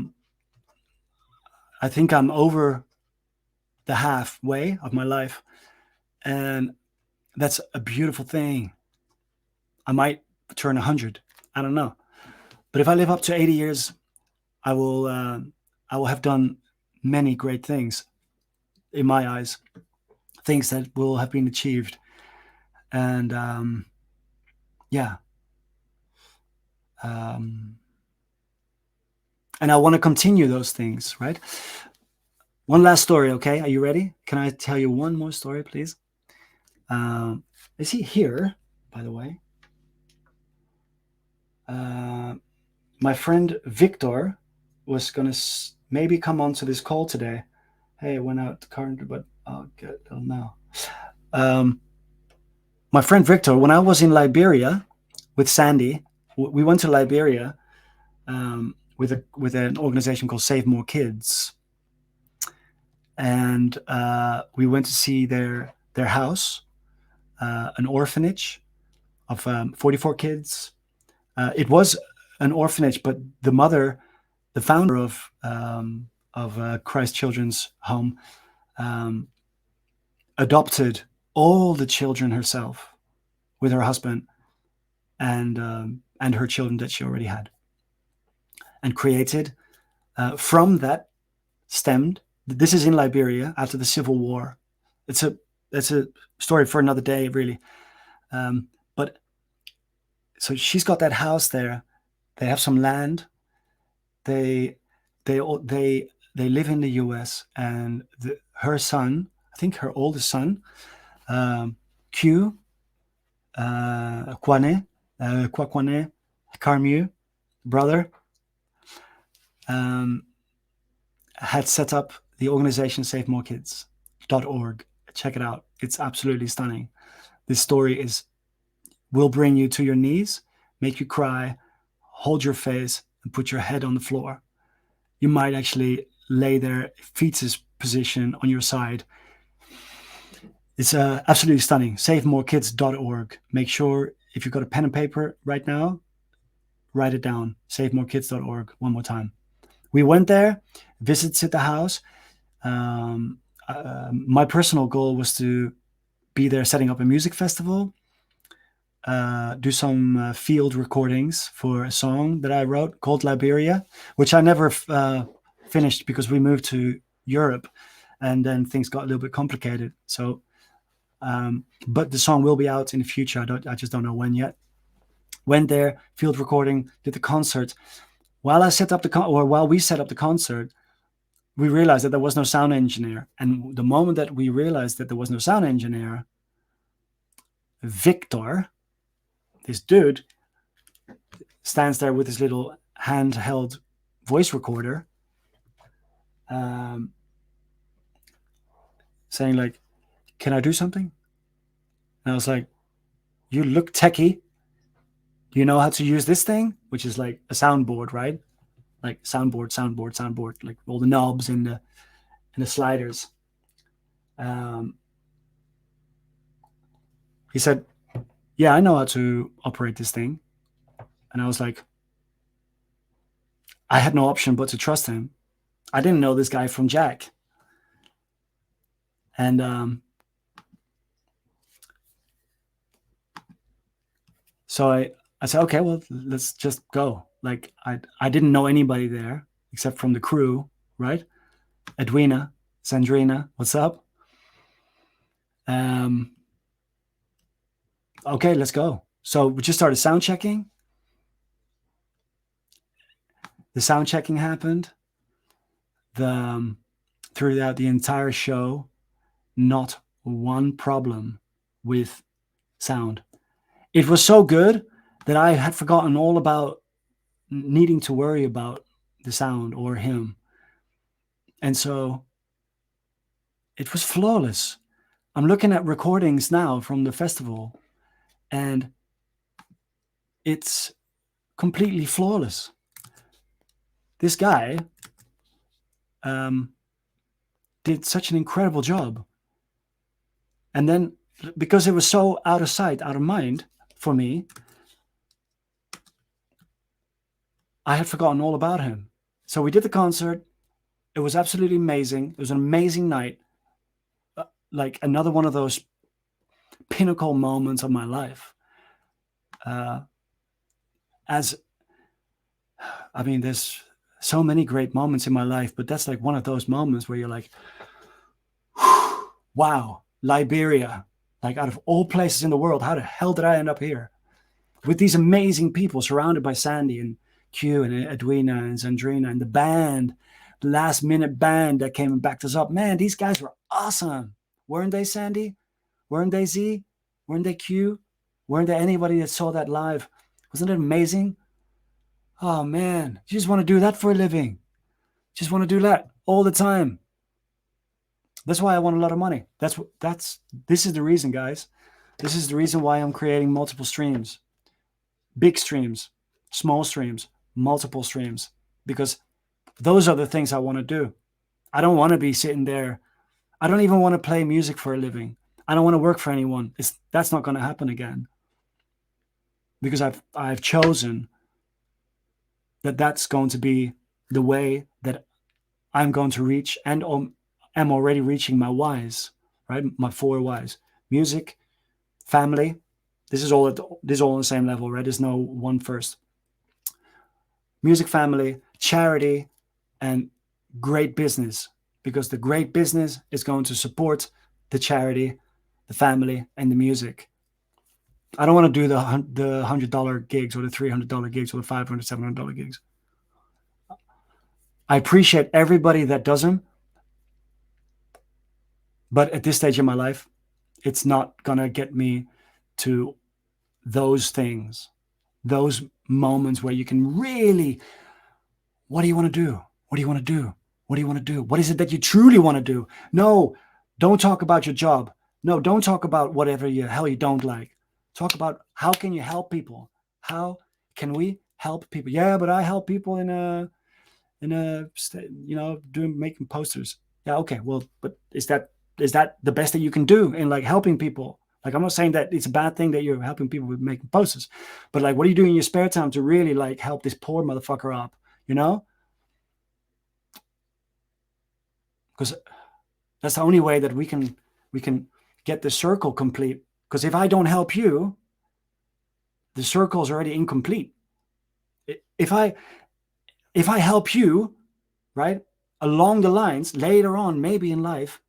think I'm over the halfway of my life, and that's a beautiful thing. I might turn 100. I don't know. But if I live up to 80 years, I will have done many great things in my eyes, things that will have been achieved. And yeah. And I want to continue those things, right? One last story, okay? Are you ready? Can I tell you one more story, please? Is he here, by the way? My friend Victor was going to maybe come onto this call today. Hey, it went out currently, but I'll get it now. My friend Victor, when I was in Liberia with Sandy, we went to Liberia with an organization called Save More Kids. And we went to see their house, an orphanage of 44 kids. It was an orphanage, but the mother, the founder of Christ Children's Home, adopted all the children herself with her husband and her children that she already had, and created from that stemmed. This is in Liberia after the Civil War. It's a story for another day, really. But so she's got that house there. They have some land. They live in the U.S. and her son, I think her oldest son, Q, Kwame, Carmu, brother, had set up the organization SaveMoreKids.org. Check it out. It's absolutely stunning. This story will bring you to your knees, make you cry, hold your face, and put your head on the floor. You might actually lay there, fetus position on your side. It's absolutely stunning. SaveMoreKids.org. Make sure, if you've got a pen and paper right now, write it down. SaveMoreKids.org. One more time. We went there, visited the house. My personal goal was to be there setting up a music festival, do some field recordings for a song that I wrote called Liberia, which I never finished because we moved to Europe and then things got a little bit complicated. So, but the song will be out in the future. I just don't know when yet. Went there, field recording, did the concert. While we set up the concert, we realized that there was no sound engineer. And the moment that we realized that there was no sound engineer, Victor, this dude, stands there with his little handheld voice recorder, saying like, "Can I do something?" And I was like, "You look techie. Do you know how to use this thing?" Which is like a soundboard, right? Like soundboard, like all the knobs and the sliders. He said, "Yeah, I know how to operate this thing." And I was like, I had no option but to trust him. I didn't know this guy from Jack. And so I said, okay, well, let's just go. Like, I didn't know anybody there except from the crew, right? Edwina, Sandrina, what's up? Okay, let's go. So we just started sound checking. The sound checking happened. Throughout the entire show, not one problem with sound. It was so good that I had forgotten all about needing to worry about the sound or him. And so it was flawless. I'm looking at recordings now from the festival, and it's completely flawless. This guy did such an incredible job. And then, because it was so out of sight, out of mind for me, I had forgotten all about him. So we did the concert. It was absolutely amazing. It was an amazing night. Like another one of those pinnacle moments of my life. There's so many great moments in my life, but that's like one of those moments where you're like, wow, Liberia, like out of all places in the world, how the hell did I end up here? With these amazing people surrounded by Sandy and Q and Edwina and Zandrina and the band, the last minute band that came and backed us up. Man, these guys were awesome. Weren't they, Sandy? Weren't they, Z? Weren't they, Q? Weren't there anybody that saw that live? Wasn't it amazing? Oh man, you just want to do that for a living. Just want to do that all the time. That's why I want a lot of money. This is the reason, guys. This is the reason why I'm creating multiple streams. Big streams, small streams, multiple streams, because those are the things I want to do. I don't want to be sitting there. I don't even want to play music for a living. I don't want to work for anyone. That's not going to happen again, because I've chosen that's going to be the way that I'm going to reach, and am already reaching my whys, right? My 4 whys: music, family. This is all on the same level, right? There's no one first. Music, family, charity, and great business, because the great business is going to support the charity, the family, and the music. I don't want to do the $100 gigs or the $300 gigs or the $500, $700 gigs. I appreciate everybody that does them, but at this stage in my life, it's not going to get me to those things, those moments where you can really, what do you want to do? What do you want to do? What do you want to do? What is it that you truly want to do? No, don't talk about your job. No, don't talk about whatever the hell you don't like. Talk about how can you help people? How can we help people? Yeah, but I help people in making posters. Yeah, okay. Well, but is that the best that you can do in like helping people? Like, I'm not saying that it's a bad thing that you're helping people with making posters, but like, what are you doing in your spare time to really like help this poor motherfucker up? You know? Because that's the only way that we can get the circle complete. Because if I don't help you, the circle is already incomplete. If I help you, right, along the lines later on, maybe in life,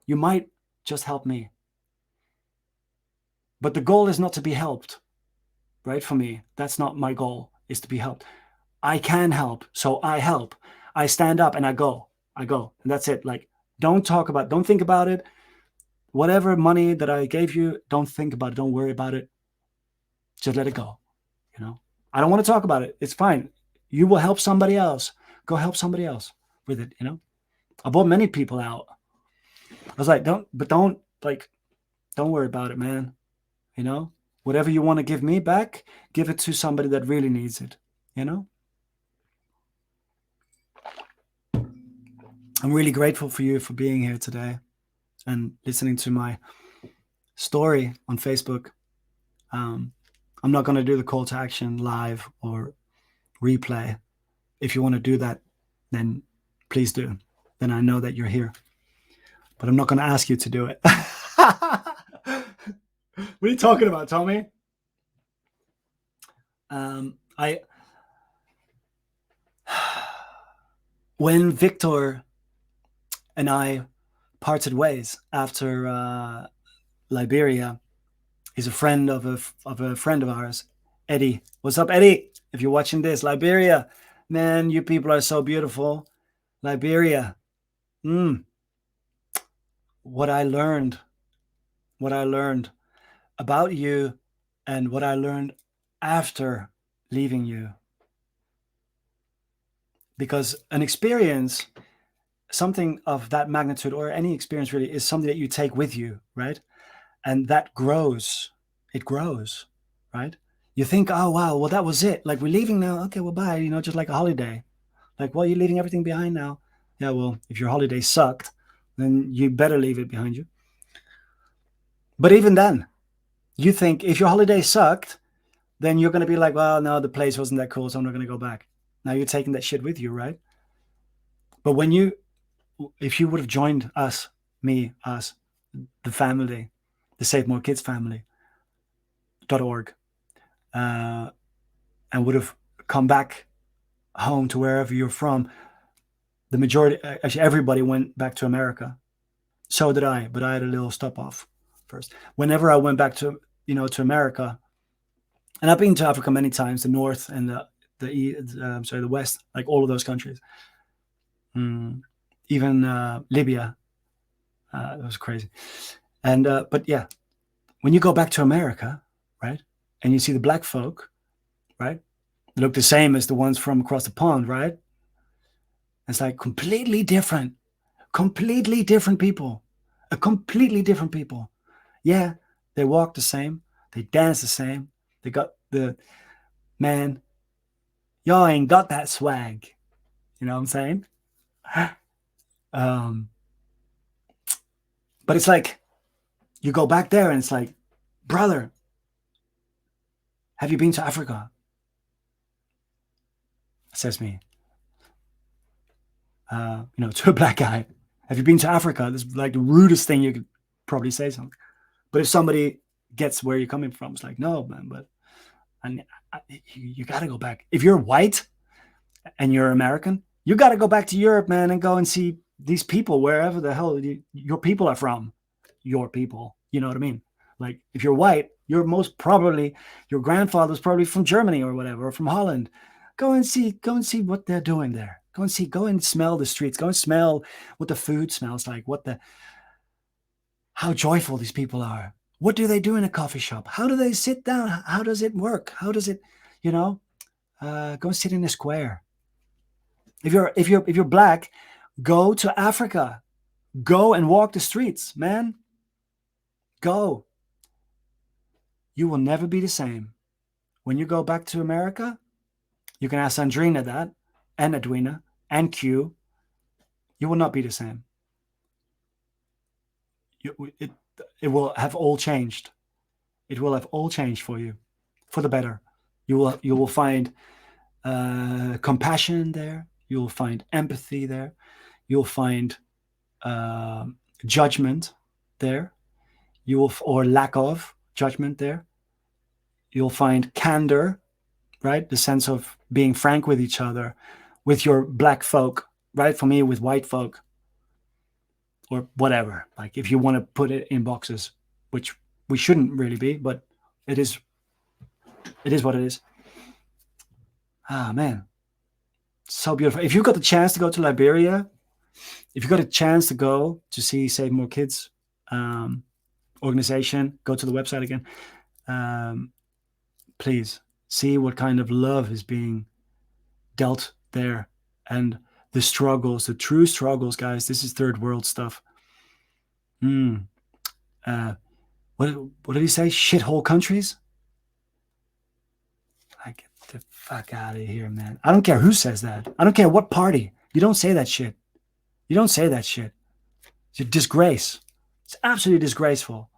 you might just help me. But the goal is not to be helped, right? For me, that's not my goal, is to be helped. I can help, so I help. I stand up and I go, and that's it. Like, don't think about it. Whatever money that I gave you, don't think about it. Don't worry about it. Just let it go. You know, I don't want to talk about it. It's fine. You will help somebody else. Go help somebody else with it. You know, I bought many people out. I was like, don't worry about it, man. You know, whatever you want to give me back, give it to somebody that really needs it. You know, I'm really grateful for you for being here today and listening to my story on Facebook. I'm not going to do the call to action live or replay. If you want to do that, then please do. Then I know that you're here. But I'm not going to ask you to do it. What are you talking about, Tommy? When Victor and I parted ways after Liberia, he's a friend of a friend of ours, Eddie. What's up, Eddie? If you're watching this, Liberia, man, you people are so beautiful. Liberia. What I learned about you and what I learned after leaving you. Because an experience, something of that magnitude, or any experience really, is something that you take with you, right? And that grows. It grows, right? You think, oh, wow, well, that was it. Like, we're leaving now. Okay, well, bye. You know, just like a holiday. Like, well, you're leaving everything behind now. Yeah, well, if your holiday sucked, then you better leave it behind you. But even then, you think if your holiday sucked, then you're going to be like, well, no, the place wasn't that cool, so I'm not going to go back. Now you're taking that shit with you, right? But if you would have joined us, the family, the Save More Kids family.org, and would have come back home to wherever you're from, the majority, actually everybody went back to America. So did I, but I had a little stop off first. Whenever I went back to, to America, and I've been to Africa many times, the North and the West, like all of those countries. Even Libya, it was crazy. And but yeah, when you go back to America, right, and you see the black folk, right, they look the same as the ones from across the pond, right? It's like completely different people, completely different people. Yeah, they walk the same, they dance the same, they got the, man, y'all ain't got that swag. You know what I'm saying? But it's like, you go back there and it's like, brother, have you been to Africa? Says me. To a black guy, have you been to Africa? This is like the rudest thing you could probably say something. But if somebody gets where you're coming from, it's like, no, man, but you got to go back. If you're white and you're American, you got to go back to Europe, man, and go and see these people wherever the hell your people are from. Your people, you know what I mean? Like, if you're white, you're most probably, your grandfather's probably from Germany or whatever, or from Holland. Go and see what they're doing there. Go and smell the streets. Go and smell what the food smells like. How joyful these people are. What do they do in a coffee shop? How do they sit down? How does it work? How does it, go and sit in a square. If you're black, go to Africa. Go and walk the streets, man. Go. You will never be the same. When you go back to America, you can ask Andrina that, and Edwina, and Q. You will not be the same. It will have all changed. It will have all changed for you, for the better. You will find compassion there. You will find empathy there. You'll find judgment there. Or lack of judgment there. You'll find candor, right? The sense of being frank with each other, with your black folk, right? For me, with white folk, or whatever. Like, if you want to put it in boxes, which we shouldn't really be, but it is what it is. Ah, man. So beautiful. If you got the chance to go to Liberia, if you got a chance to go to see Save More Kids organization, go to the website again. Please see what kind of love is being dealt there, and the struggles, the true struggles, guys. This is third world stuff. What did he say? Shithole countries? I get the fuck out of here, man. I don't care who says that. I don't care what party. You don't say that shit. You don't say that shit. It's a disgrace. It's absolutely disgraceful.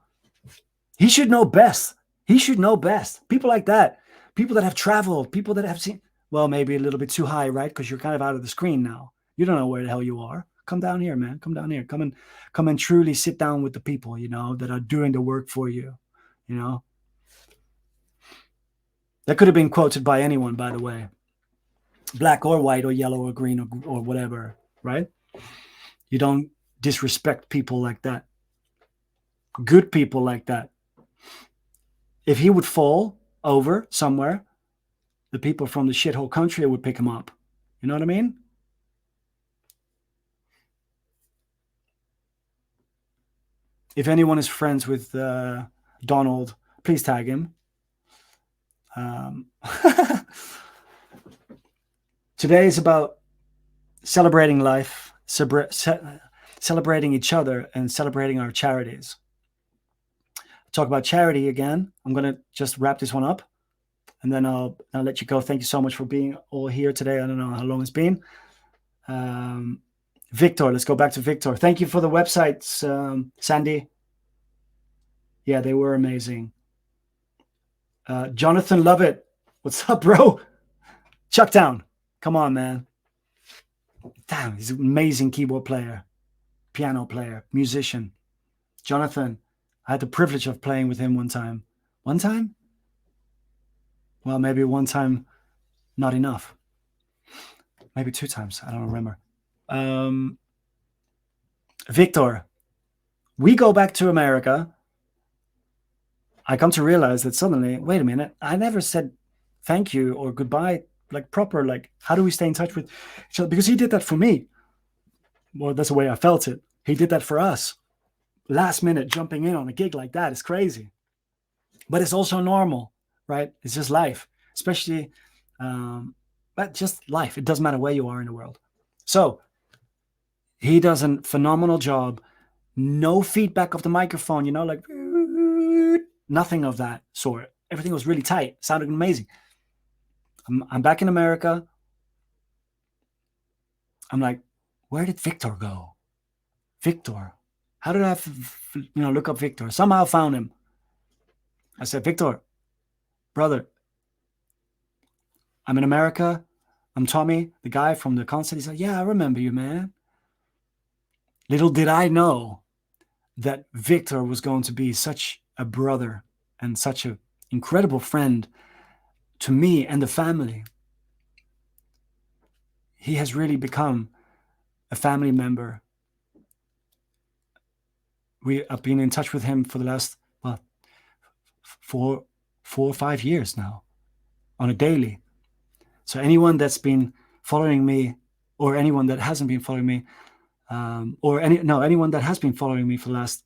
He should know best. He should know best. People like that, people that have traveled, people that have seen, well, maybe a little bit too high, right? Because you're kind of out of the screen now. You don't know where the hell you are. Come down here, man. Come down here. Come and truly sit down with the people, that are doing the work for you, That could have been quoted by anyone, by the way. Black or white or yellow or green or whatever, right? You don't disrespect people like that. Good people like that. If he would fall over somewhere, the people from the shithole country would pick him up. You know what I mean? If anyone is friends with Donald, please tag him. Today is about celebrating life, celebrating each other, and celebrating our charities. Talk about charity again. I'm going to just wrap this one up, and then I'll let you go. Thank you so much for being all here today. I don't know how long it's been. Victor, let's go back to Victor. Thank you for the websites, Sandy. Yeah, they were amazing. Jonathan Lovett, what's up, bro? Chuckdown, come on, man. Damn, he's an amazing keyboard player, piano player, musician. Jonathan, I had the privilege of playing with him one time. One time? Well, maybe one time, not enough. maybe 2 times. I don't remember. Victor, we go back to America. I come to realize that suddenly, wait a minute, I never said thank you or goodbye, like proper, like how do we stay in touch with each other? Because he did that for me. Well, that's the way I felt it. He did that for us. Last minute jumping in on a gig like that is crazy. But it's also normal, right? It's just life, especially, but just life. It doesn't matter where you are in the world. So he does a phenomenal job. No feedback of the microphone, like nothing of that sort. Everything was really tight. Sounded amazing. I'm back in America. I'm like, where did Victor go? Victor. How did I look up Victor? Somehow found him. I said, Victor, brother, I'm in America. I'm Tommy, the guy from the concert. He said, yeah, I remember you, man. Little did I know that Victor was going to be such a brother and such an incredible friend to me and the family. He has really become a family member. I've been in touch with him for the last, 4 or 5 years now on a daily. So anyone that's been following me, or anyone that hasn't been following me, anyone that has been following me for the last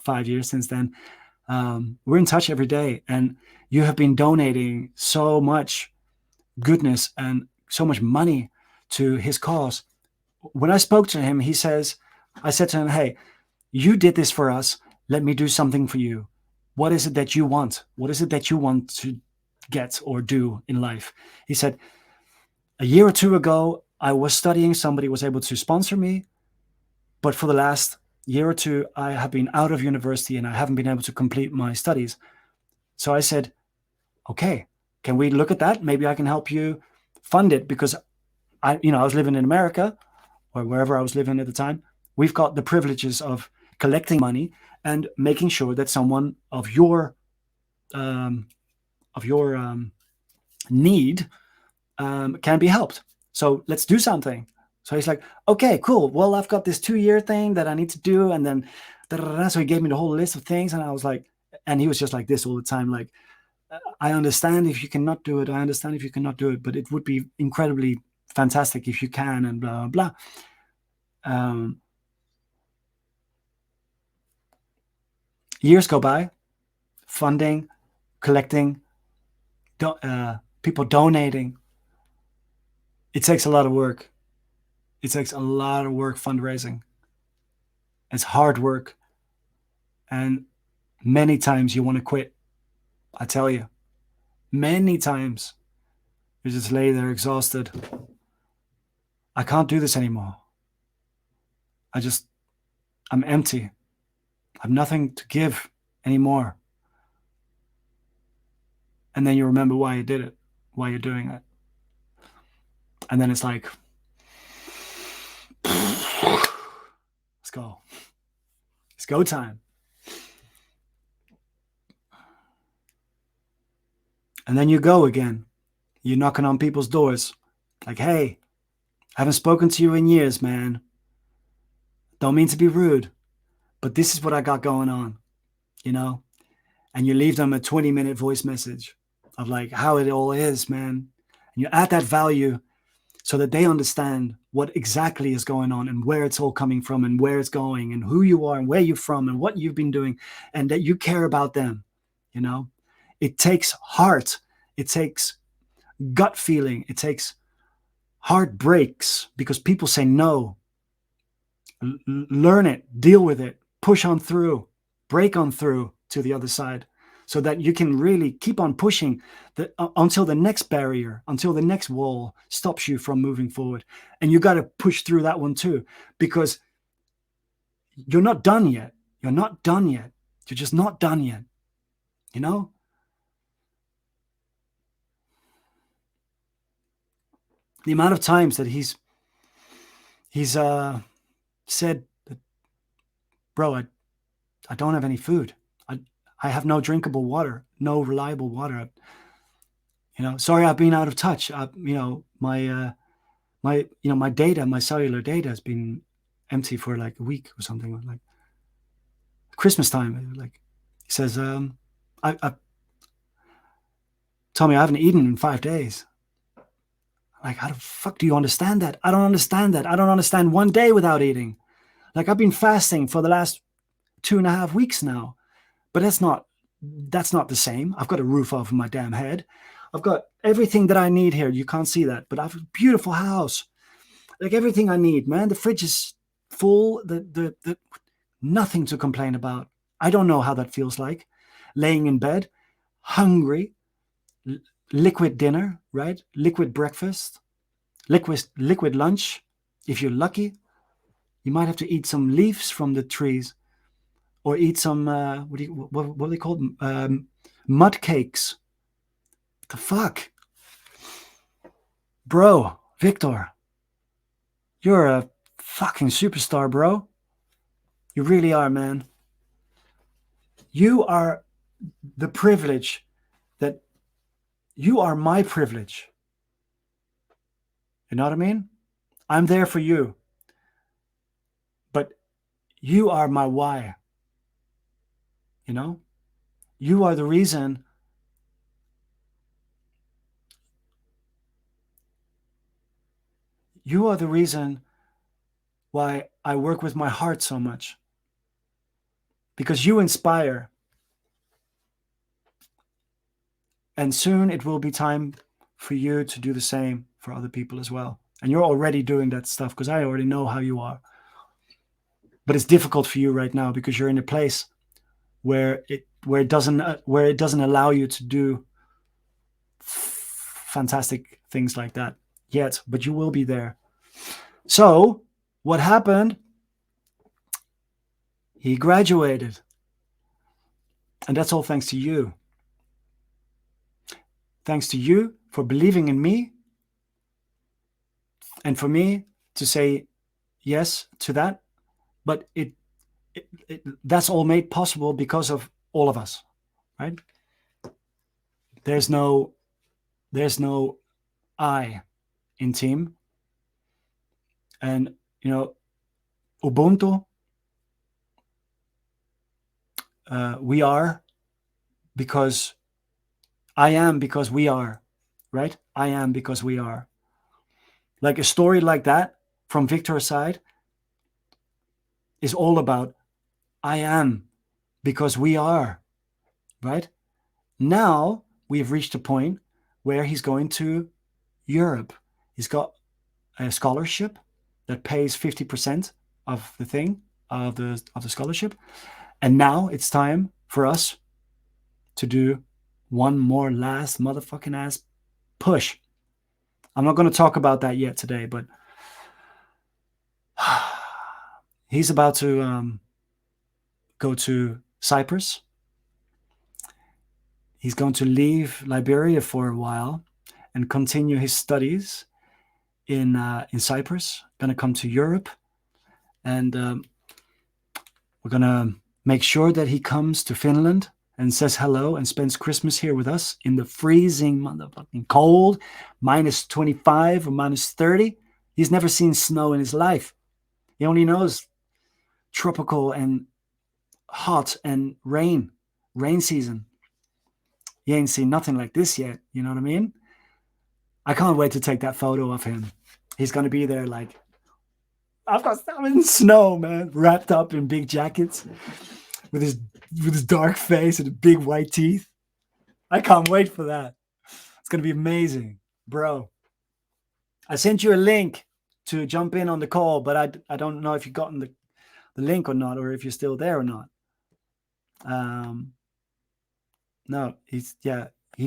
5 years since then, we're in touch every day. And you have been donating so much goodness and so much money to his cause. When I spoke to him, I said to him, hey, you did this for us. Let me do something for you. What is it that you want? What is it that you want to get or do in life? He said, a year or 2 ago, I was studying. Somebody was able to sponsor me. But for the last year or 2, I have been out of university and I haven't been able to complete my studies. So I said, okay, can we look at that? Maybe I can help you fund it, because I was living in America, or wherever I was living at the time. We've got the privileges of collecting money and making sure that someone of your need can be helped. So let's do something. So he's like, okay, cool. Well, I've got this 2-year thing that I need to do. And then, so he gave me the whole list of things. And I was like, and he was just like this all the time. Like, I understand if you cannot do it. I understand if you cannot do it, but it would be incredibly fantastic if you can, and blah, blah, blah. Years go by, funding, collecting, people donating. It takes a lot of work. It takes a lot of work fundraising. It's hard work. And many times you want to quit. I tell you, many times you just lay there exhausted. I can't do this anymore. I'm empty. I have nothing to give anymore. And then you remember why you did it, why you're doing it. And then it's like, let's go. It's go time. And then you go again. You're knocking on people's doors. Like, hey, I haven't spoken to you in years, man. Don't mean to be rude, but this is what I got going on, And you leave them a 20-minute voice message of like how it all is, man. And you add that value so that they understand what exactly is going on and where it's all coming from and where it's going and who you are and where you're from and what you've been doing, and that you care about them. It takes heart. It takes gut feeling. It takes heartbreaks because people say no. Learn it, deal with it, push on through, break on through to the other side, so that you can really keep on pushing until the next barrier, until the next wall stops you from moving forward. And you got to push through that one too, because you're not done yet. You're not done yet. You're just not done yet. The amount of times that he's said that, bro, I don't have any food. I have no drinkable water, no reliable water. Sorry, I've been out of touch. My my my data, my cellular data has been empty for like a week or something. Like Christmas time, like he says, Tommy, I haven't eaten in 5 days. Like, how the fuck do you understand that? I don't understand that. I don't understand 1 day without eating. Like, I've been fasting for the last 2.5 weeks now, but that's not the same. I've got a roof over my damn head. I've got everything that I need here. You can't see that, but I have a beautiful house. Like everything I need, man. The fridge is full. The nothing to complain about. I don't know how that feels like. Laying in bed, hungry, liquid dinner, right? Liquid breakfast, liquid lunch. If you're lucky, you might have to eat some leaves from the trees, or eat some what are they called? Mud cakes. The fuck, bro, Victor, you're a fucking superstar, bro. You really are, man. You are the privilege that you are my privilege. You know what I mean? I'm there for you, but you are my why. You know, you are the reason. You are the reason why I work with my heart so much, because you inspire. And soon it will be time for you to do the same for other people as well. And you're already doing that stuff, because I already know how you are. But it's difficult for you right now because you're in a place where it doesn't allow you to do fantastic things like that yet, but you will be there. So what happened? He graduated. And that's all thanks to you. Thanks to you for believing in me, and for me to say yes to that. But that's all made possible because of all of us, right? There's no I in team. And Ubuntu, we are because I am, because we are, right? I am because we are. Like a story like that from Victor's side is all about I am because we are, right? Now we've reached a point where he's going to Europe. He's got a scholarship that pays 50% of the thing, of the scholarship. And now it's time for us to do one more last motherfucking ass push. I'm not going to talk about that yet today, but he's about to go to Cyprus. He's going to leave Liberia for a while and continue his studies in Cyprus. Going to come to Europe, and we're going to make sure that he comes to Finland and says hello and spends Christmas here with us in the freezing motherfucking cold, minus 25 or minus 30. He's never seen snow in his life. He only knows tropical and hot and rain season. He ain't seen nothing like this yet. You know what I mean? I can't wait to take that photo of him. He's going to be there like, I'm in snow, man, wrapped up in big jackets with his dark face and big white teeth. I can't wait for that. It's going to be amazing, bro. I sent you a link to jump in on the call, but I don't know if you've gotten the link or not, or if you're still there or not. No, he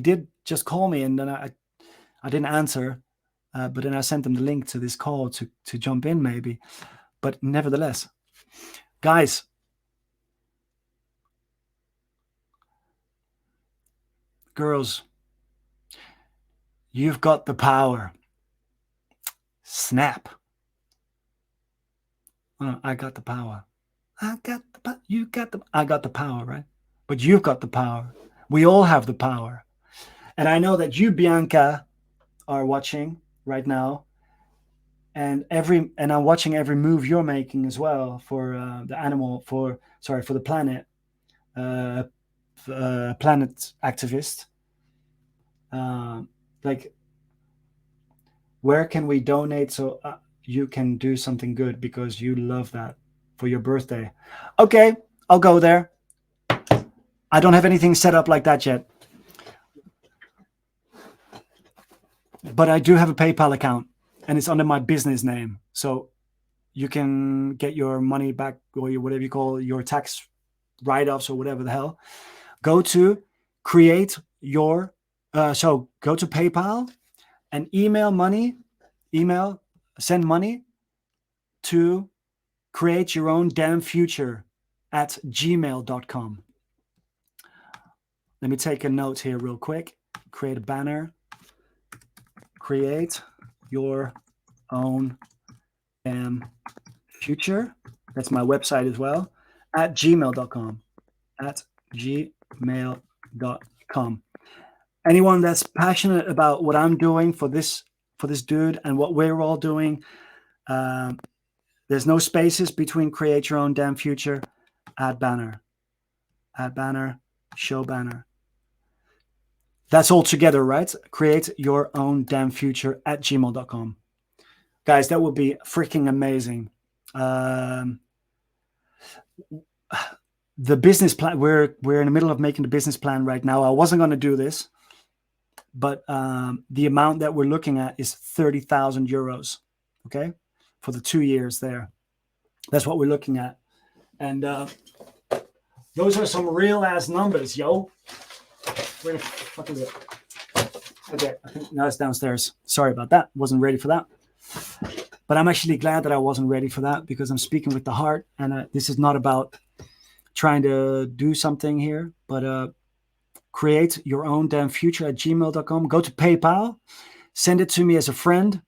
did just call me, and then I didn't answer, but then I sent him the link to this call to jump in maybe. But nevertheless, guys, girls, you've got the power. Snap. I got the power. I got the power, right? But you've got the power. We all have the power. And I know that you, Bianca, are watching right now. and I'm watching every move you're making as well for the animal, for the planet, planet activist. Like, where can we donate so you can do something good because you love that for your birthday? Okay, I'll go there. I don't have anything set up like that yet, but I do have a PayPal account, and it's under my business name, so you can get your money back, or whatever you call your tax write-offs or whatever the hell. Go to create your so go to PayPal and send money to createyourowndamnfuture@gmail.com. Let me take a note here real quick. Create a banner. Create your own damn future. That's my website as well. @gmail.com. @gmail.com. Anyone that's passionate about what I'm doing for this dude and what we're all doing, there's no spaces between create your own damn future, add banner, show banner. That's all together, right? Create your own damn future @gmail.com. Guys, that would be freaking amazing. The business plan, we're in the middle of making the business plan right now. I wasn't going to do this, but the amount that we're looking at is 30,000 euros. Okay, for the 2 years there. That's what we're looking at, and those are some real ass numbers, yo. Where the fuck is it? Okay, I think now it's downstairs. Sorry about that. Wasn't ready for that. But I'm actually glad that I wasn't ready for that, because I'm speaking with the heart, and this is not about trying to do something here, but create your own damn future @gmail.com. Go to PayPal, send it to me as a friend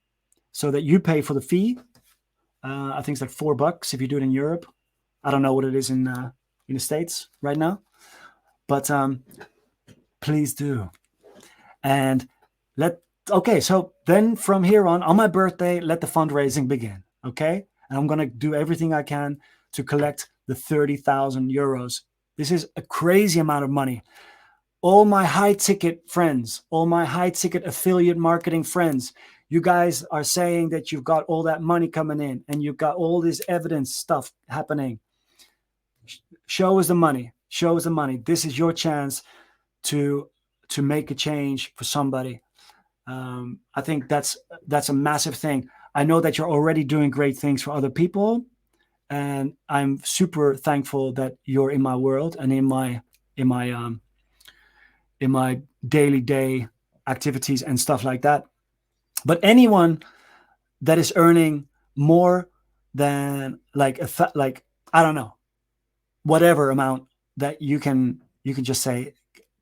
so that you pay for the fee. I think it's like $4 if you do it in Europe. I don't know what it is in the States right now, but please do. And okay, so then from here on my birthday, let the fundraising begin, okay? And I'm going to do everything I can to collect the 30,000 euros. This is a crazy amount of money. All my high-ticket friends, all my high-ticket affiliate marketing friends, you guys are saying that you've got all that money coming in and you've got all this evidence stuff happening. Show us the money. Show us the money. This is your chance to make a change for somebody. I think that's a massive thing. I know that you're already doing great things for other people, and I'm super thankful that you're in my world and in my daily day activities and stuff like that. But anyone that is earning more than like I don't know, whatever amount that you can just say,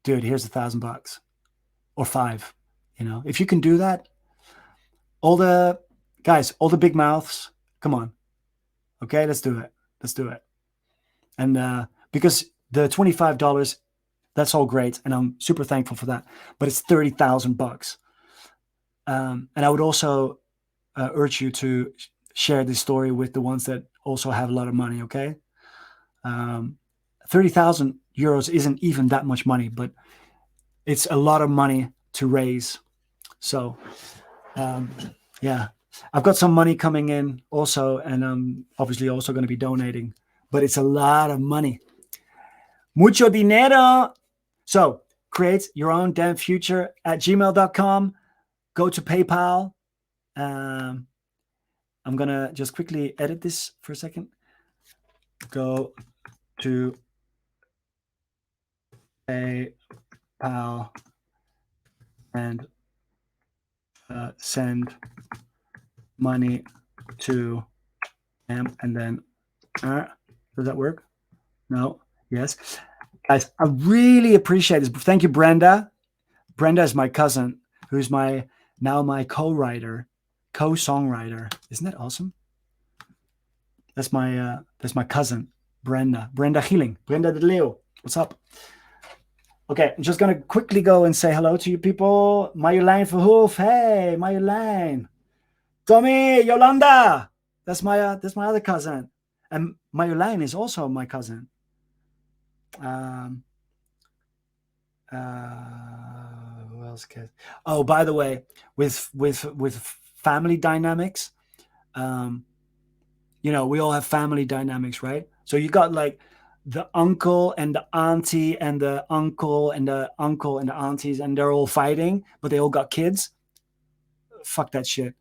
dude, here's $1,000 or $5. If you can do that, all the big mouths, come on. Okay, let's do it. And because the $25, that's all great, and I'm super thankful for that. But it's $30,000. And I would also urge you to share this story with the ones that also have a lot of money. Okay, 30,000 euros isn't even that much money, but it's a lot of money to raise. So, yeah, I've got some money coming in also, and I'm obviously also going to be donating, but it's a lot of money. Mucho dinero. So create your own damn future @gmail.com. Go to PayPal. I'm going to just quickly edit this for a second. Go to PayPal and send money to them, and then does that work? No. Yes, guys, I really appreciate this. Thank you, Brenda. Brenda is my cousin, who's my co-writer, co-songwriter. Isn't that awesome? That's my cousin, Brenda Healing. Brenda de Leo. What's up? Okay, I'm just gonna quickly go and say hello to you people. Marjolein Verhoef. Hey, Marjolein. Tommy, Yolanda. That's my other cousin, and Marjolein is also my cousin. Um, who else? Oh, by the way, with family dynamics, um, we all have family dynamics, right? So you got like the uncle and the auntie and the uncle and the uncle and the aunties, and they're all fighting, but they all got kids. Fuck that shit.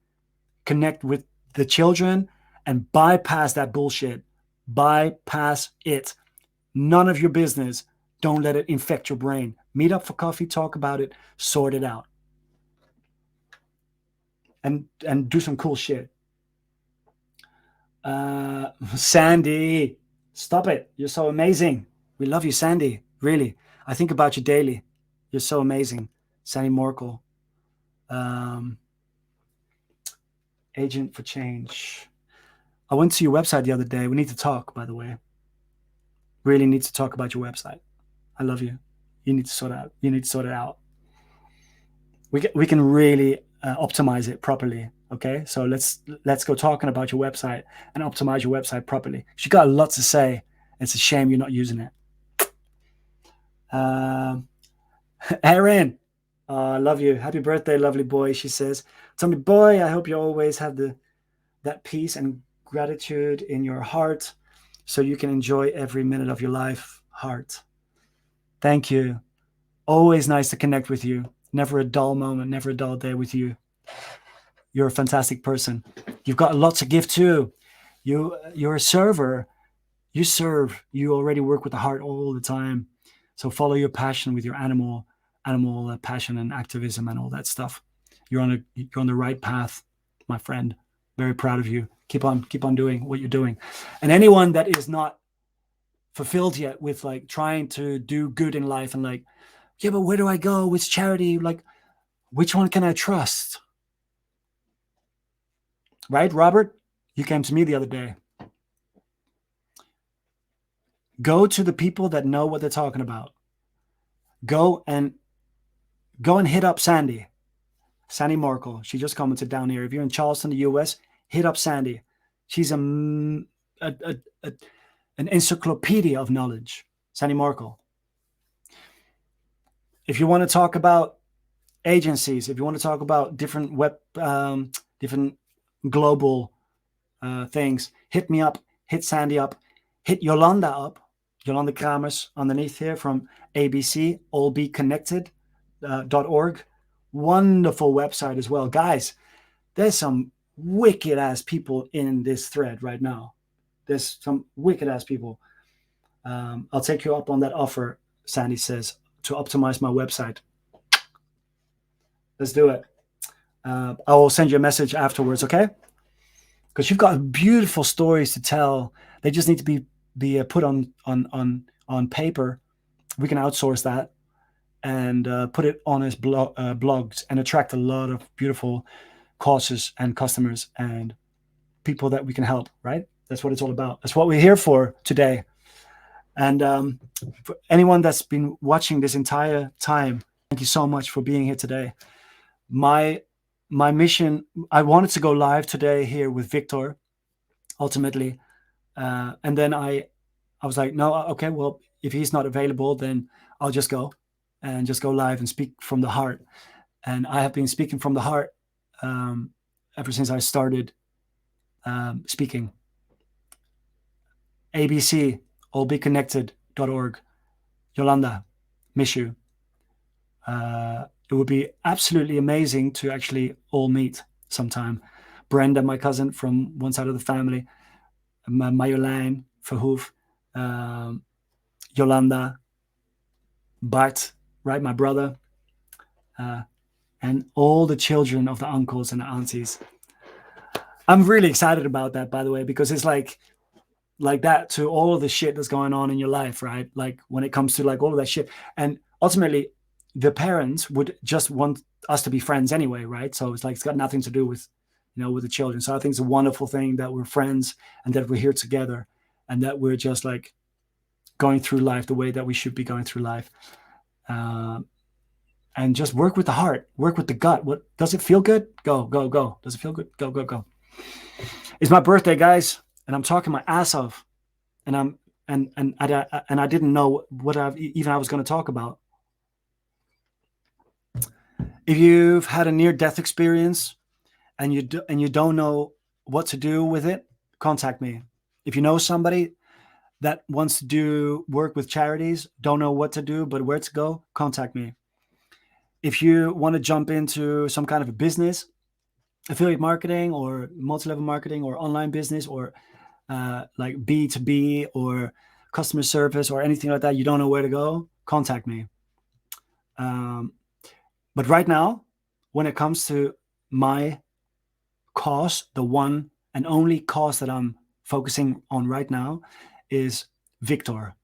Connect with the children and bypass that bullshit. Bypass it. None of your business. Don't let it infect your brain. Meet up for coffee, talk about it, sort it out. And do some cool shit. Sandy, stop it. You're so amazing. We love you, Sandy. Really. I think about you daily. You're so amazing. Sandy Morkel. Agent for Change. I went to your website the other day. We need to talk, by the way. Really need to talk about your website. I love you. You need to sort it out. You need to sort it out. We can really optimize it properly. Okay, so let's go talking about your website and optimize your website properly. You got a lot to say. It's a shame you're not using it. Erin, I love you. Happy birthday, lovely boy. She says, Tommyboiii, I hope you always have that peace and gratitude in your heart, so you can enjoy every minute of your life. Heart. Thank you. Always nice to connect with you. Never a dull moment, never a dull day with you. You're a fantastic person. You've got a lot to give too. You're a server. You serve. You already work with the heart all the time. So follow your passion with your animal passion and activism and all that stuff. You're on the right path, my friend. Very proud of you. Keep on doing what you're doing. And anyone that is not fulfilled yet with like trying to do good in life and like, yeah, but where do I go? Which charity? Like, which one can I trust? Right, Robert? You came to me the other day. Go to the people that know what they're talking about. Go and hit up Sandy Morkel. She just commented down here. If you're in Charleston, the US, hit up Sandy. She's an encyclopedia of knowledge. Sandy Morkel. If you want to talk about agencies, if you want to talk about different different global things, hit me up, hit Sandy up, hit Yolanda up, Yolanda Kramers underneath here from ABC, allbeconnected.org. Wonderful website as well. Guys, there's some wicked ass people in this thread right now. There's some wicked ass people. I'll take you up on that offer, Sandy says, to optimize my website. Let's do it. I will send you a message afterwards, okay? Because you've got beautiful stories to tell. They just need to be put on paper. We can outsource that and put it on his blogs and attract a lot of beautiful causes and customers and people that we can help, right? That's what it's all about. That's what we're here for today. And for anyone that's been watching this entire time, thank you so much for being here today. My mission, I wanted to go live today here with Victor, ultimately. And then I was like, no, okay, well, if he's not available, then I'll just go live and speak from the heart. And I have been speaking from the heart ever since I started speaking. ABC, allbeconnected.org. Yolanda, miss you. It would be absolutely amazing to actually all meet sometime. Brenda, my cousin from one side of the family, Marjolein Verhoef, Yolanda, Bart, right, my brother, and all the children of the uncles and the aunties. I'm really excited about that, by the way, because it's like that to all of the shit that's going on in your life, right? Like when it comes to like all of that shit. And ultimately, the parents would just want us to be friends anyway, right? So it's like, it's got nothing to do with, with the children. So I think it's a wonderful thing that we're friends and that we're here together and that we're just like going through life the way that we should be going through life. and just work with the heart, work with the gut. What does it feel good? Go, go, go. Does it feel good? Go, go, go. It's my birthday, guys, and I'm talking my ass off, and I didn't know what I was going to talk about. If you've had a near-death experience and you don't know what to do with it, contact me. If you know somebody that wants to do work with charities, don't know what to do but where to go, contact me. If you want to jump into some kind of a business, affiliate marketing or multi-level marketing or online business or like B2B or customer service or anything like that, you don't know where to go, contact me. But right now, when it comes to my cause, the one and only cause that I'm focusing on right now is Victor,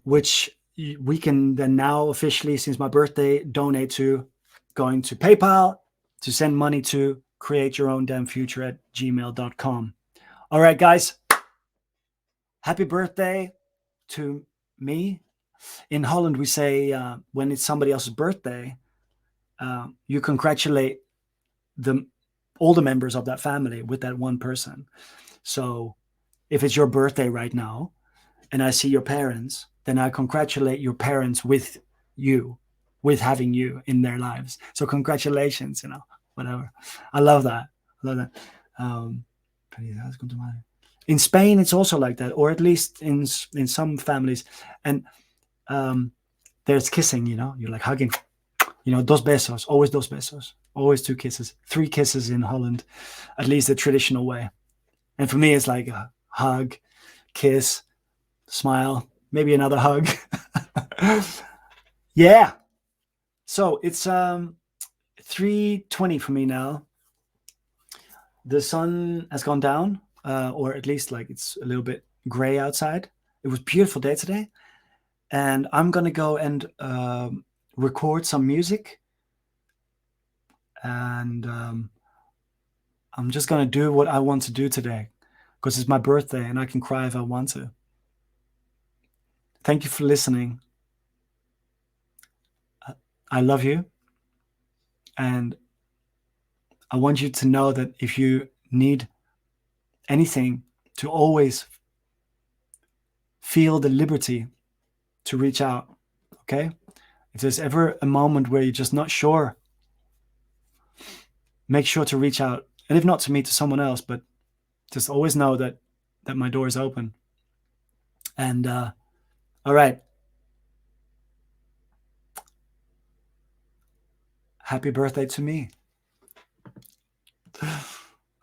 which we can then now officially, since my birthday, donate to, going to PayPal to send money to createyourowndamnfuture@gmail.com. All right, guys, happy birthday to me. In Holland, we say when it's somebody else's birthday, you congratulate all the members of that family with that one person. So if it's your birthday right now and I see your parents, then I congratulate your parents with you, with having you in their lives. So congratulations, whatever. I love that. I love that. In Spain, it's also like that, or at least in some families. And there's kissing, you're like hugging, dos besos, always dos besos, always 2 kisses, 3 kisses in Holland, at least the traditional way. And for me, it's like a hug, kiss, smile, maybe another hug. Yeah. So it's 3:20 for me now. The sun has gone down, or at least like it's a little bit gray outside. It was a beautiful day today. And I'm going to go and record some music. And I'm just going to do what I want to do today because it's my birthday and I can cry if I want to. Thank you for listening. I love you. And I want you to know that if you need anything, to always feel the liberty to reach out, okay? If there's ever a moment where you're just not sure, make sure to reach out. And if not to me, to someone else, but just always know that my door is open. And all right. Happy birthday to me.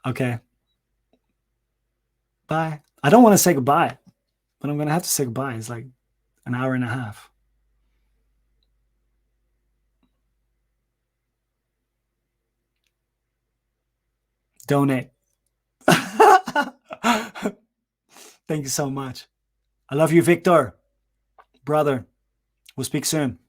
Okay. Bye. I don't want to say goodbye, but I'm going to have to say goodbye. It's like an hour and a half. Donate. Thank you so much. I love you, Victor. Brother. We'll speak soon.